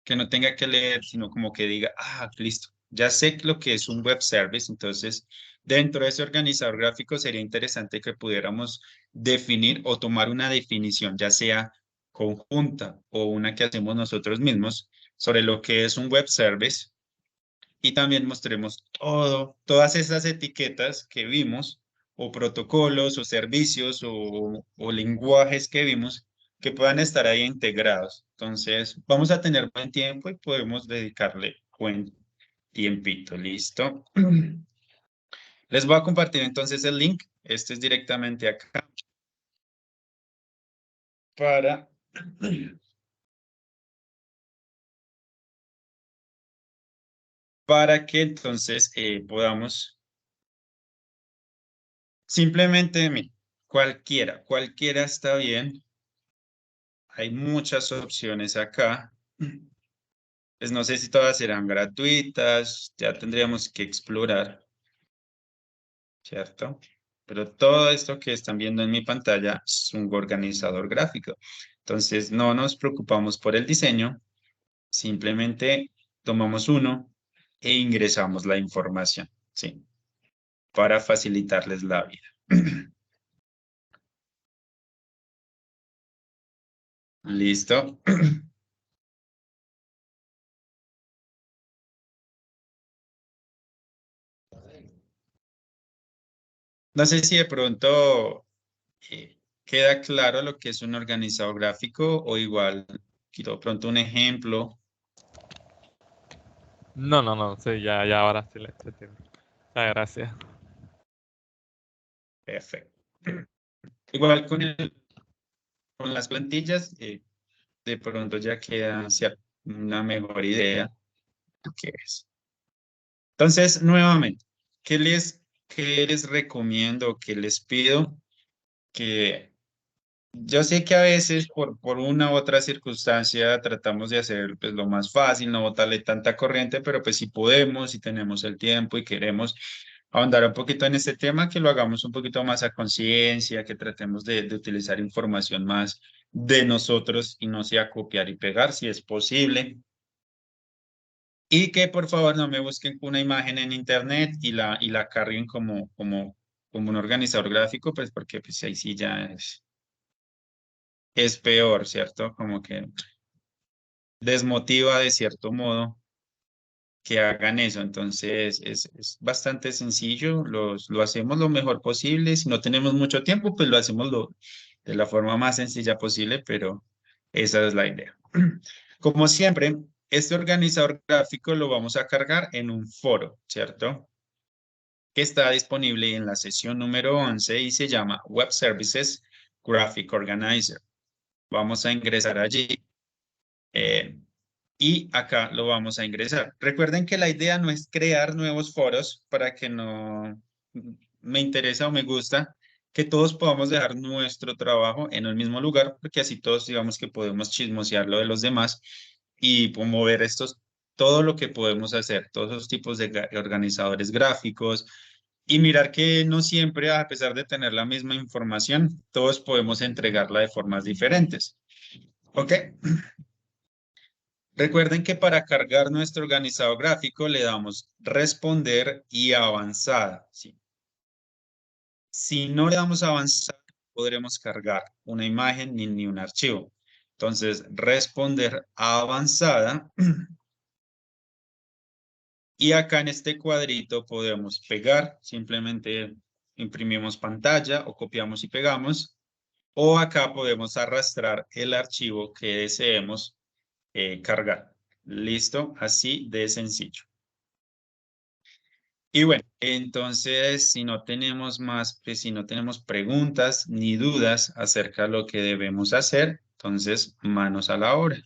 Que no tenga que leer, sino como que diga, listo, ya sé lo que es un web service, entonces Dentro de ese organizador gráfico sería interesante que pudiéramos definir o tomar una definición, ya sea conjunta o una que hacemos nosotros mismos, sobre lo que es un web service y también mostremos todas esas etiquetas que vimos o protocolos o servicios o lenguajes que vimos que puedan estar ahí integrados. Entonces, vamos a tener buen tiempo y podemos dedicarle buen tiempito. ¿Listo? Les voy a compartir entonces el link. Este es directamente acá para, para que entonces podamos simplemente, mire, cualquiera está bien. Hay muchas opciones acá. Pues no sé si todas serán gratuitas, ya tendríamos que explorar, ¿cierto? Pero todo esto que están viendo en mi pantalla es un organizador gráfico. Entonces, no nos preocupamos por el diseño, simplemente tomamos uno e ingresamos la información, ¿sí? Para facilitarles la vida. ¿Listo? No sé si de pronto queda claro lo que es un organizador gráfico o igual, quiero de pronto un ejemplo. No, no, no, sí, ya ahora sí le entiendo. Muchas gracias. Perfecto. Igual con las plantillas, de pronto ya queda una mejor idea de qué es. Entonces, nuevamente, ¿qué les recomiendo? ¿Qué les pido? Que yo sé que a veces por una u otra circunstancia tratamos de hacer pues, lo más fácil, no botarle tanta corriente, pero pues si podemos, si tenemos el tiempo y queremos ahondar un poquito en este tema, que lo hagamos un poquito más a conciencia, que tratemos de utilizar información más de nosotros y no sea copiar y pegar, si es posible. Y que por favor no me busquen una imagen en internet y la carguen como un organizador gráfico, pues porque pues ahí sí ya es peor, ¿cierto? Como que desmotiva de cierto modo que hagan eso. Entonces es bastante sencillo, lo hacemos lo mejor posible. Si no tenemos mucho tiempo, pues lo hacemos de la forma más sencilla posible, pero esa es la idea. Como siempre, este organizador gráfico lo vamos a cargar en un foro, ¿cierto? Que está disponible en la sesión número 11 y se llama Web Services Graphic Organizer. Vamos a ingresar allí. eh, y acá lo vamos a ingresar. Recuerden que la idea no es crear nuevos foros para que no me interesa o me gusta que todos podamos dejar nuestro trabajo en el mismo lugar, porque así todos digamos que podemos chismosear lo de los demás y promover todo lo que podemos hacer, todos los tipos de organizadores gráficos y mirar que no siempre, a pesar de tener la misma información, todos podemos entregarla de formas diferentes. ¿Ok? Recuerden que para cargar nuestro organizador gráfico le damos responder y avanzada, ¿sí? Si no le damos avanzada, no podremos cargar una imagen ni un archivo. Entonces, responder a avanzada. Y acá en este cuadrito podemos pegar, simplemente imprimimos pantalla o copiamos y pegamos. O acá podemos arrastrar el archivo que deseemos cargar. ¿Listo? Así de sencillo. Y bueno, entonces, si no tenemos más, pues, si no tenemos preguntas ni dudas acerca de lo que debemos hacer, entonces, manos a la obra.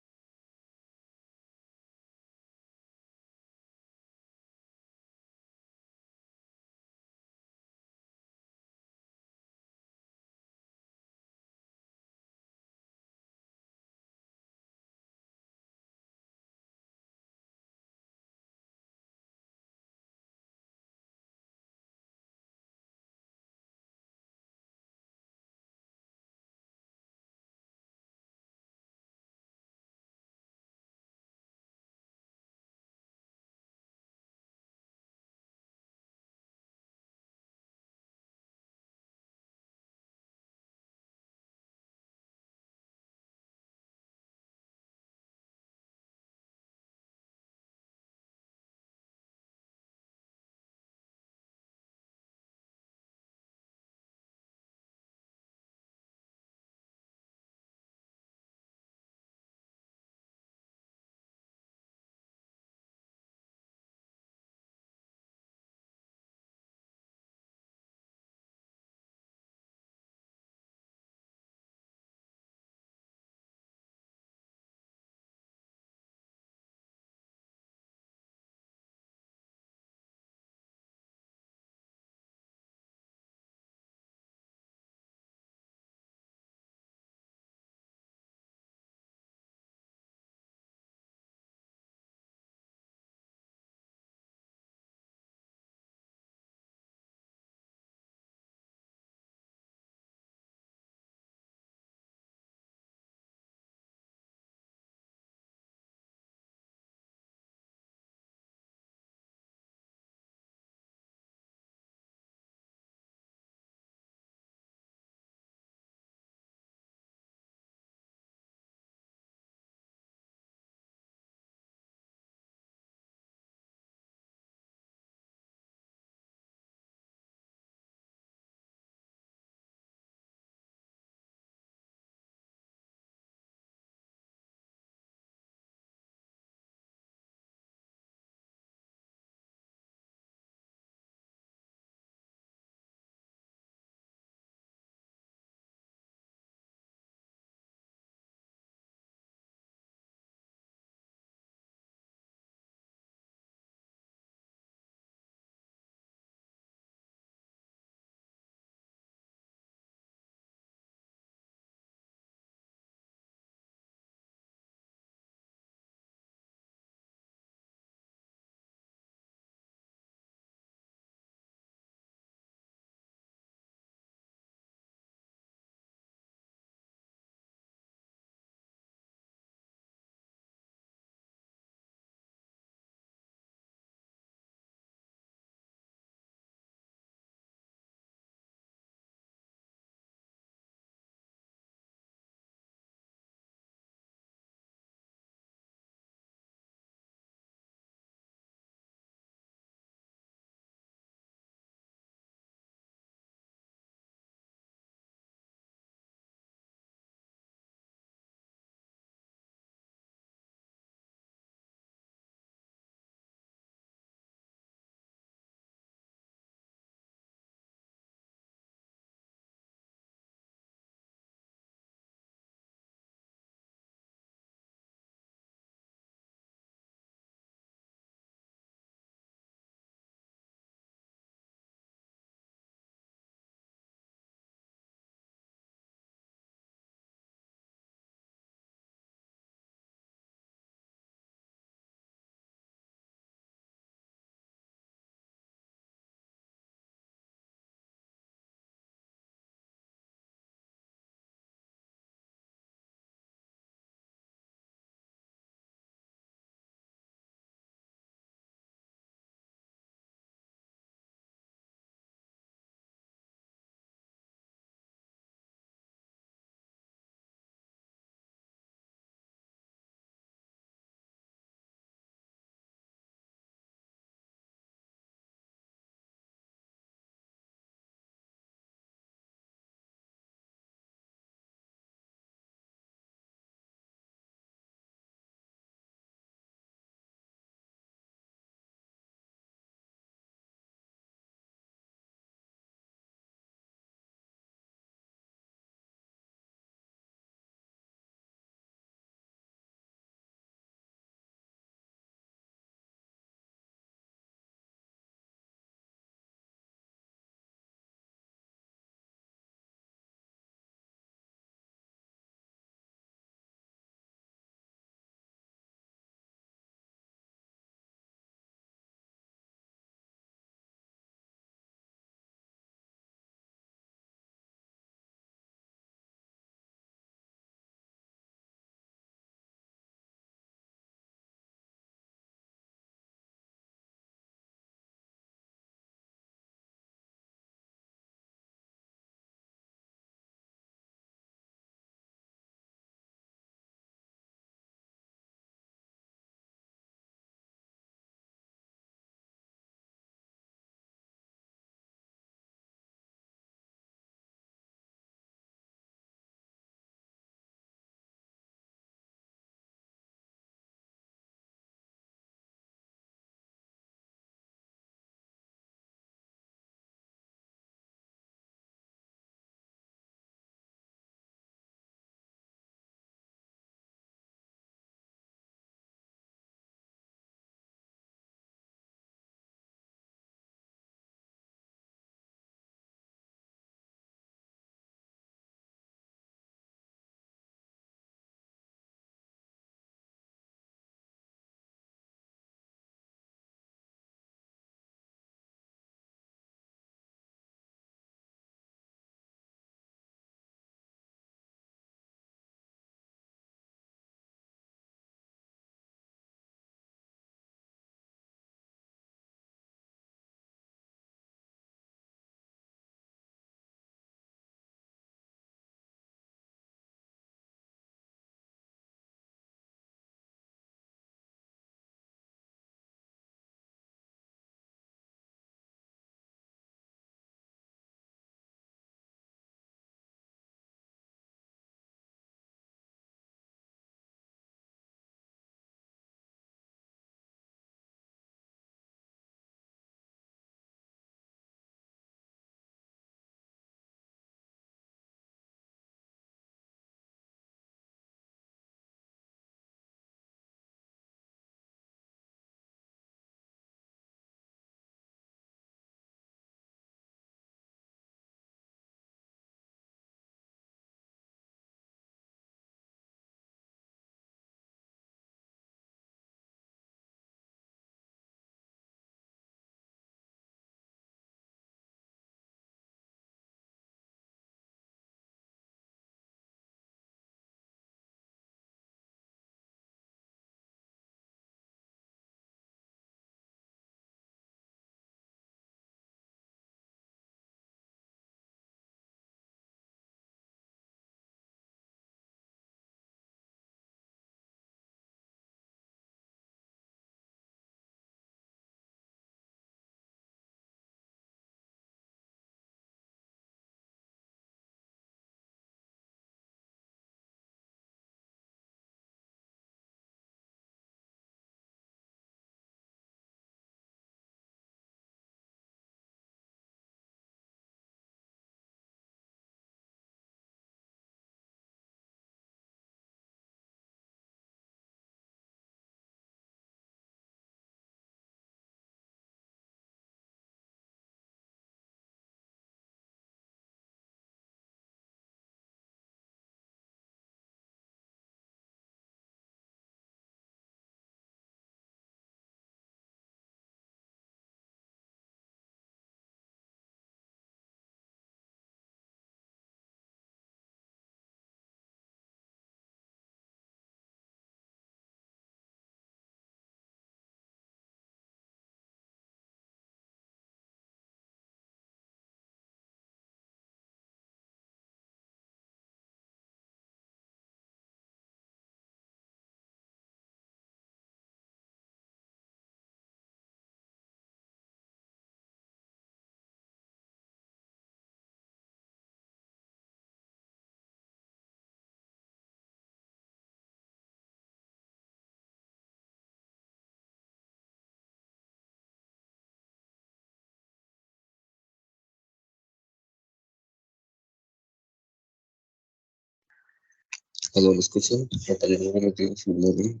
Cuando lo escuchan, Natalia no me tiene su nombre.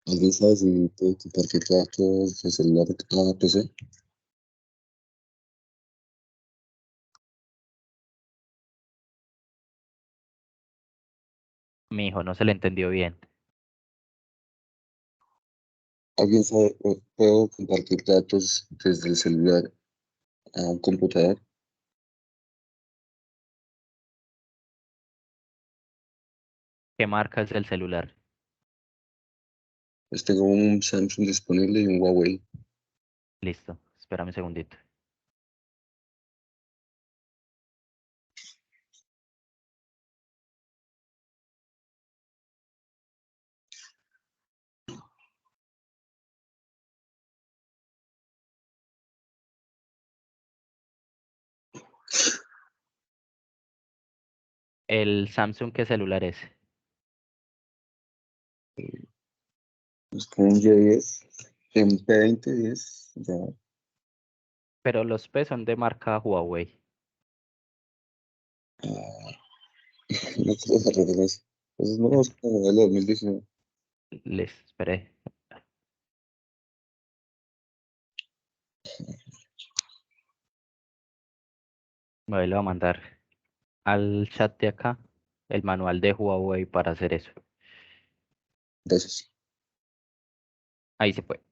¿Alguien sabe si puedo compartir datos de celular a PC? Mi hijo no se le entendió bien. ¿Alguien sabe, puedo compartir datos desde el celular a un computador? ¿Qué marca es el celular? Pues tengo un Samsung disponible y un Huawei. Listo, espérame un segundito. ¿El Samsung qué celular es? Es con un Y10, un P20 10, ya. Pero los P son de marca Huawei. Ah, no creo que regrese. Pues no, es como modelo 2019. Les esperé. Me lo voy a mandar al chat de acá el manual de Huawei para hacer eso. Gracias. Ahí se puede.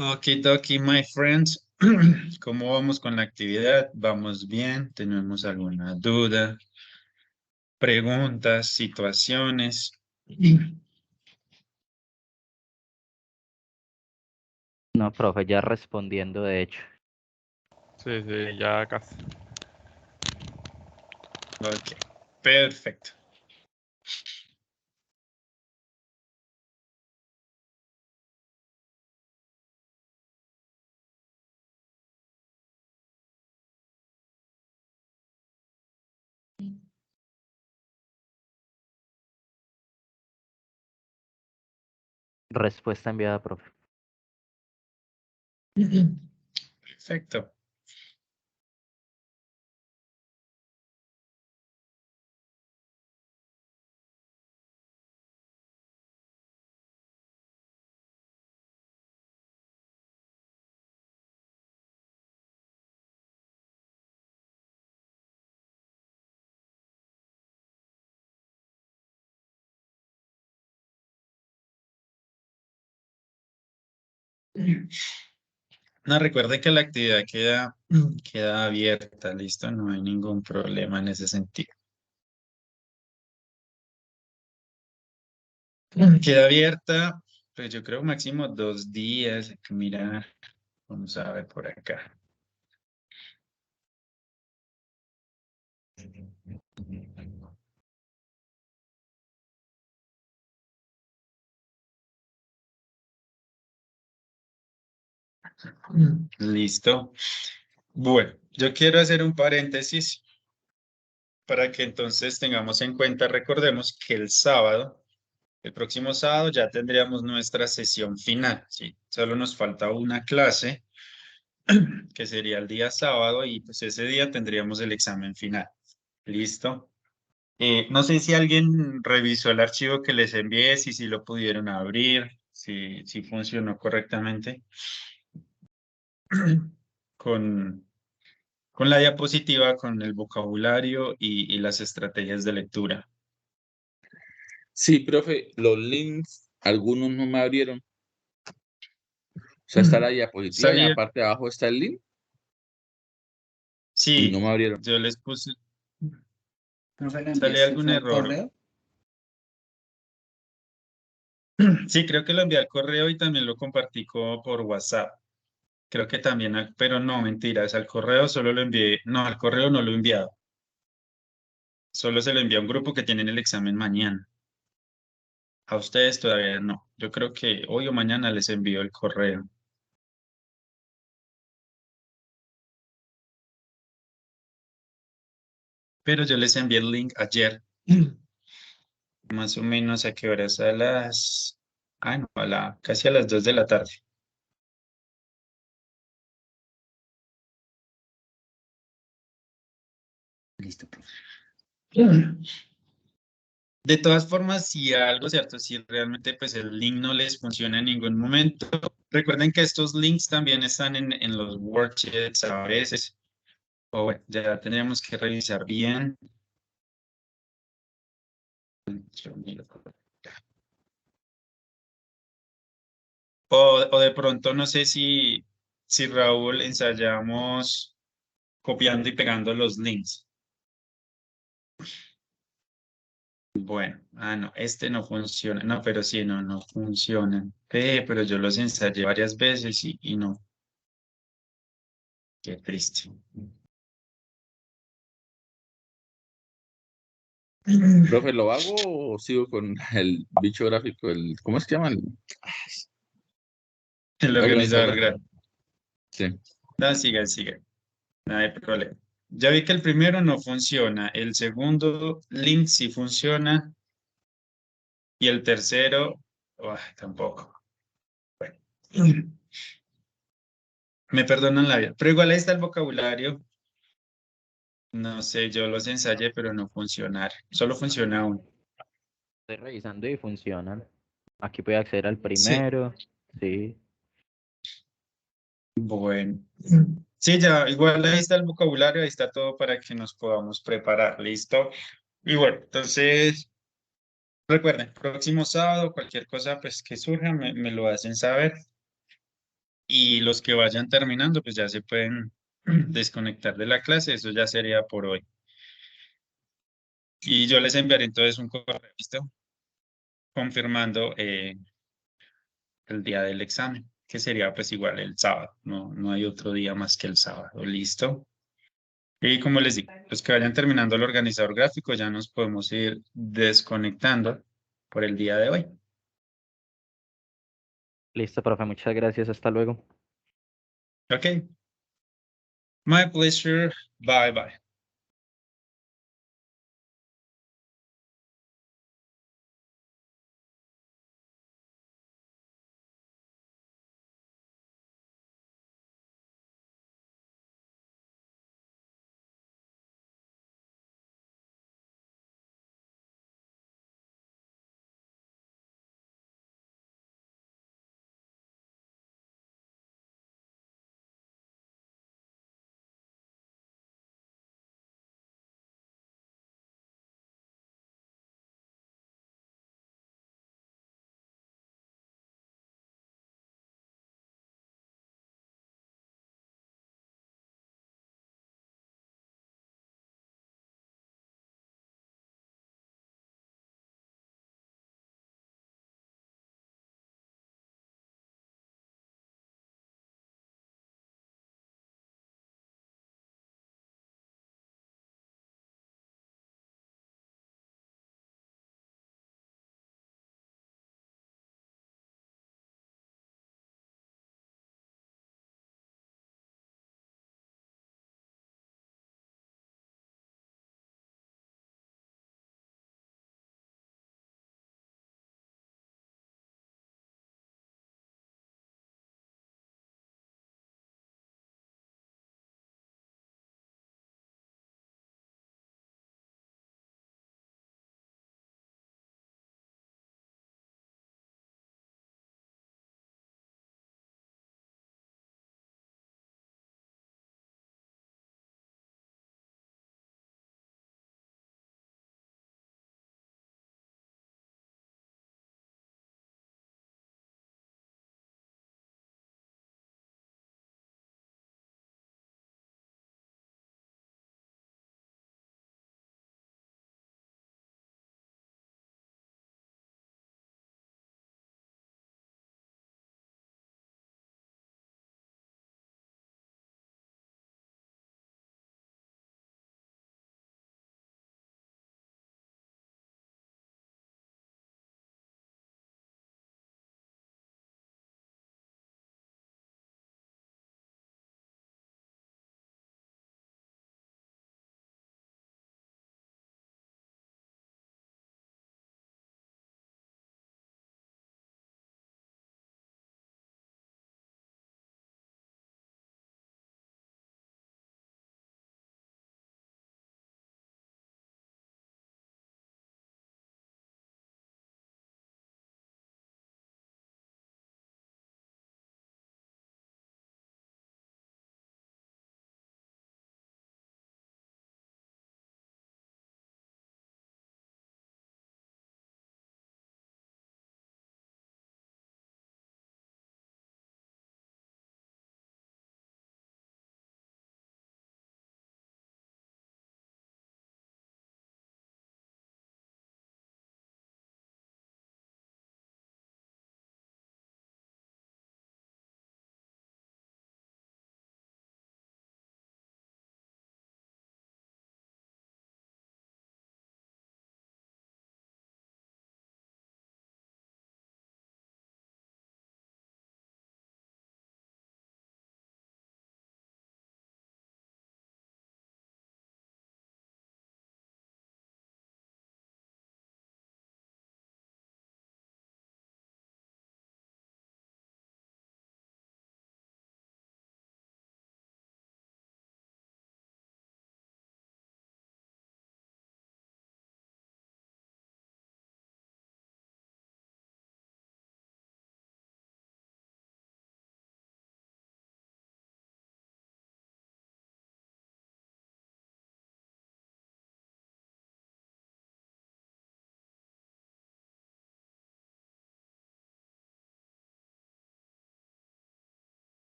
Okidoki, my friends. ¿Cómo vamos con la actividad? ¿Vamos bien? ¿Tenemos alguna duda? ¿Preguntas? ¿Situaciones? No, profe, ya respondiendo, de hecho. Sí, sí, ya casi. Ok, perfecto. Respuesta enviada, profe. Perfecto. No, recuerde que la actividad queda abierta, listo, no hay ningún problema en ese sentido. Queda abierta, pues yo creo máximo 2 días, hay que mirar, vamos a ver por acá. Listo. Bueno, yo quiero hacer un paréntesis para que entonces tengamos en cuenta, recordemos que el próximo sábado ya tendríamos nuestra sesión final, ¿sí? Solo nos falta una clase, que sería el día sábado, y pues ese día tendríamos el examen final. ¿Listo? No sé si alguien revisó el archivo que les envié, si lo pudieron abrir, si funcionó correctamente con, con la diapositiva, con el vocabulario y las estrategias de lectura. Sí, profe, los links, algunos no me abrieron. O sea, está la diapositiva y en ¿Salía? la parte de abajo está el link y no Sí, me abrieron. yo les puse. ¿Profe, le ¿Salía enviaste algún fue al error? correo? Sí, creo que lo envié al correo y también lo compartí por WhatsApp. Creo que también, pero no, mentiras, al correo solo lo envié, no, al correo no lo he enviado. Solo se lo envié a un grupo que tienen el examen mañana. A ustedes todavía no. Yo creo que hoy o mañana les envío el correo. Pero yo les envié el link ayer. Más o menos a qué horas, a las... Ah, no, casi a las 2 de la tarde. Listo, profe. De todas formas, si algo, ¿cierto? Si realmente pues el link no les funciona en ningún momento, recuerden que estos links también están en los worksheets a veces. O bueno, ya tendríamos que revisar bien. Yo miro. O de pronto no sé si Raúl ensayamos copiando y pegando los links. Bueno, no, este no funciona. No, pero sí, no funcionan. Pero yo los ensayé varias veces y no. Qué triste. Profe, ¿lo hago o sigo con el bicho gráfico? ¿Cómo es que llama? El El organizador organizador. gráfico. Sí. No, siga. No hay problema. Ya vi que el primero no funciona. El segundo link sí funciona. Y el tercero, tampoco. Bueno. Me perdonan la vida. Pero igual ahí está el vocabulario. No sé, yo los ensayé, pero no funcionaron. Solo funciona uno. Estoy revisando y funcionan. Aquí puedo acceder al Sí. primero. Sí. Bueno. Sí, ya, igual ahí está el vocabulario, ahí está todo para que nos podamos preparar. ¿Listo? Y bueno, entonces, recuerden, próximo sábado, cualquier cosa pues que surja, me lo hacen saber. Y los que vayan terminando, pues ya se pueden desconectar de la clase. Eso ya sería por hoy. Y yo les enviaré entonces un correo, ¿listo? Confirmando el día del examen, que sería pues igual el sábado. No, no hay otro día más que el sábado. ¿Listo? Y como les digo, los que vayan terminando el organizador gráfico ya nos podemos ir desconectando por el día de hoy. Listo, profe, muchas gracias. Hasta luego. Ok. My pleasure. Bye bye.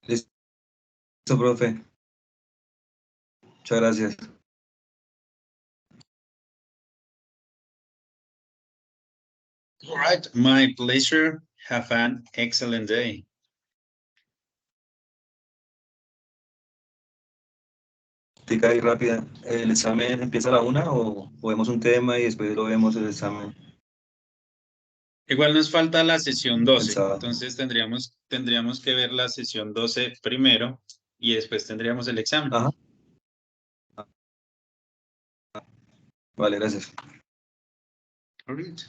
Listo, profe. Muchas gracias. All right, my pleasure. Have an excellent day. Tica y rápida. ¿El examen empieza a la 1 o vemos un tema y después lo vemos el examen Igual nos falta la sesión el 12, sábado? entonces tendríamos que ver la sesión 12 primero y después tendríamos el examen. Ajá. Vale, gracias. All right.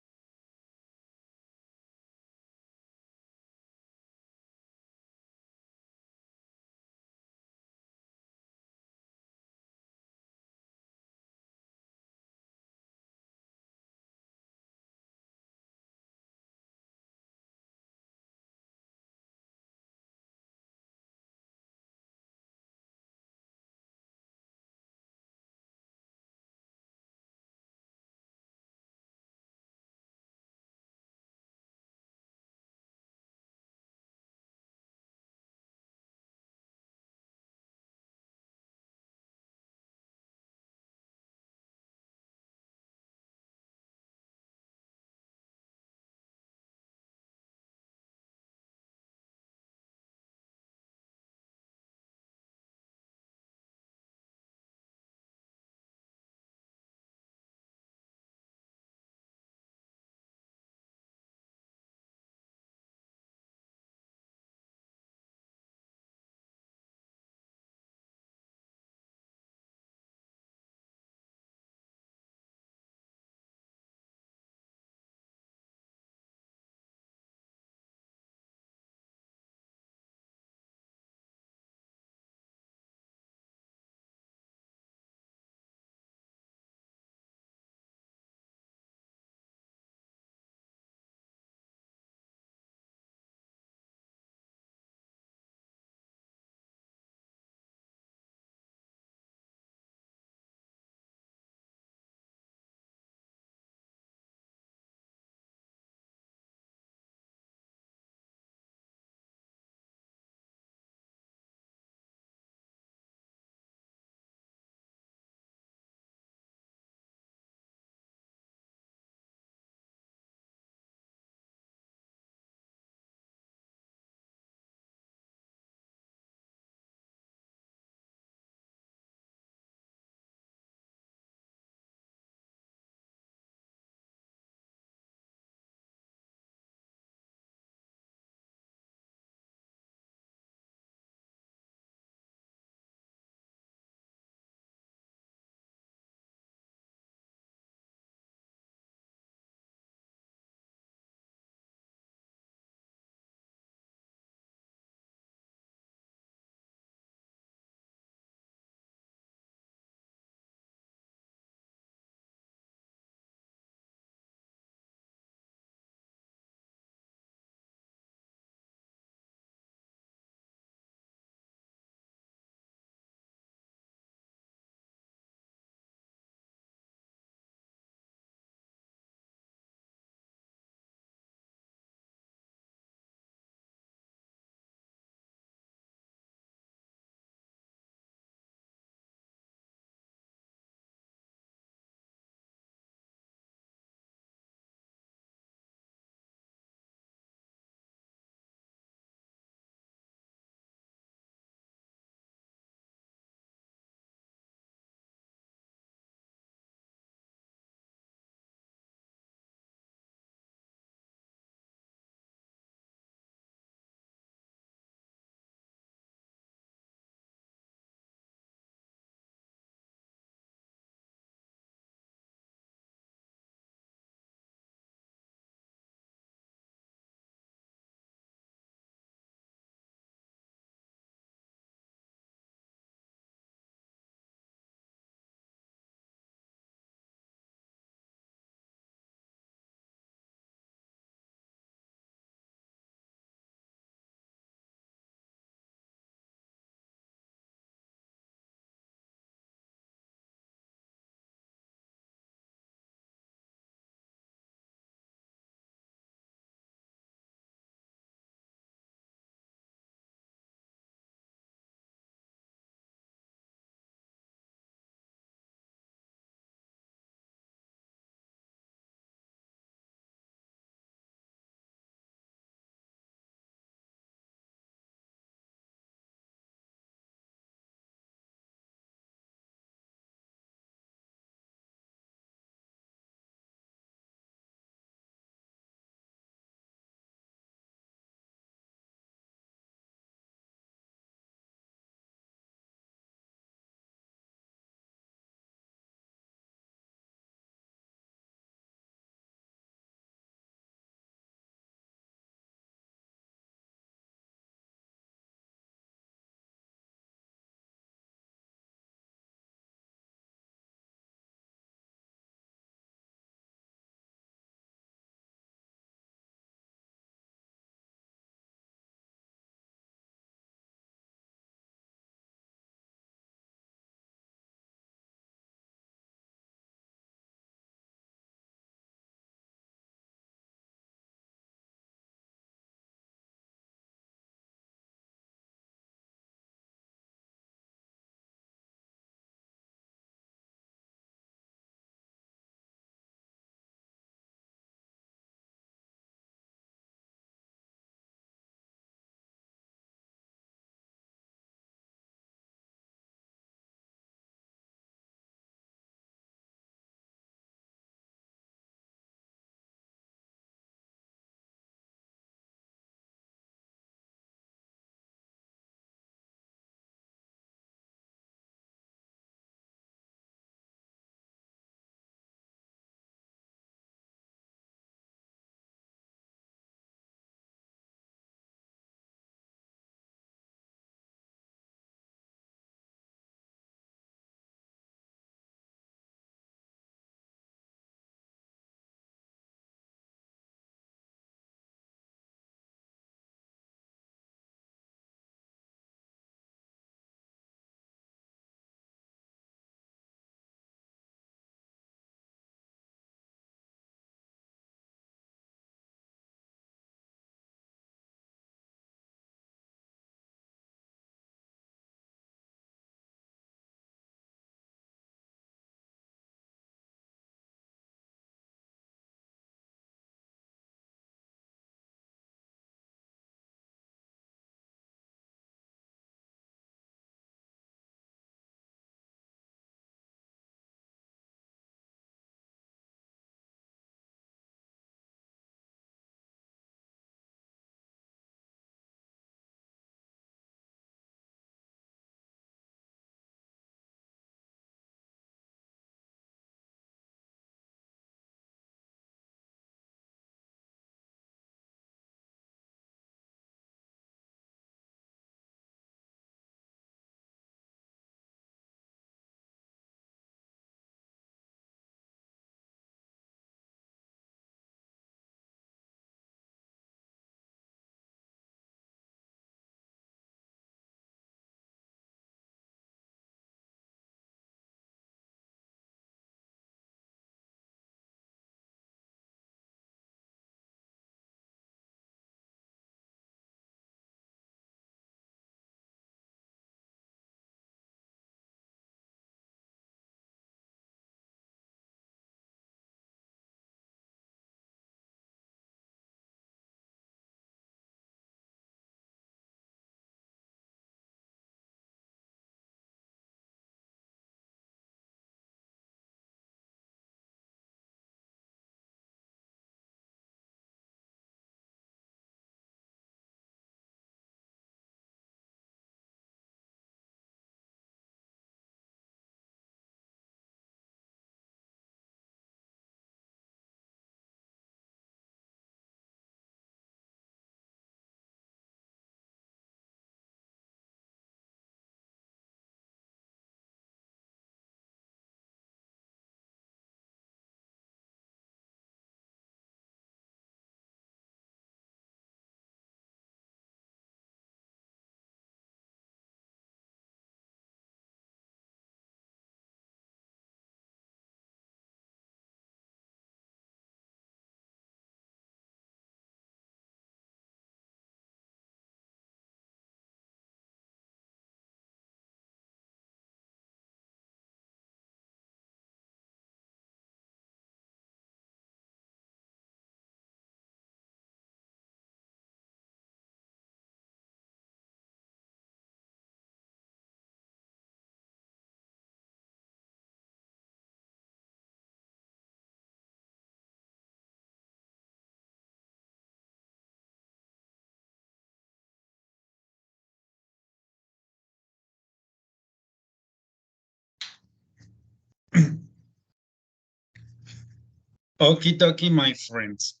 Okidoki, my friends.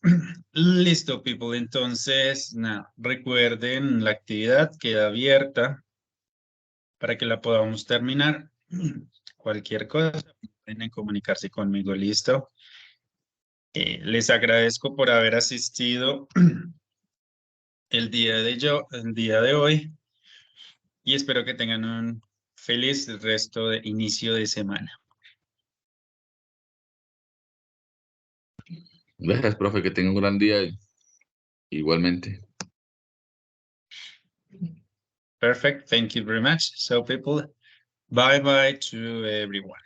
Listo, people. Entonces, nada, recuerden, la actividad queda abierta para que la podamos terminar. Cualquier cosa, pueden comunicarse conmigo, listo. Les agradezco por haber asistido el día de hoy y espero que tengan un feliz resto de inicio de semana. Gracias, profe, que tenga un gran día. Igualmente. Perfect. Thank you very much. So people, bye-bye to everyone.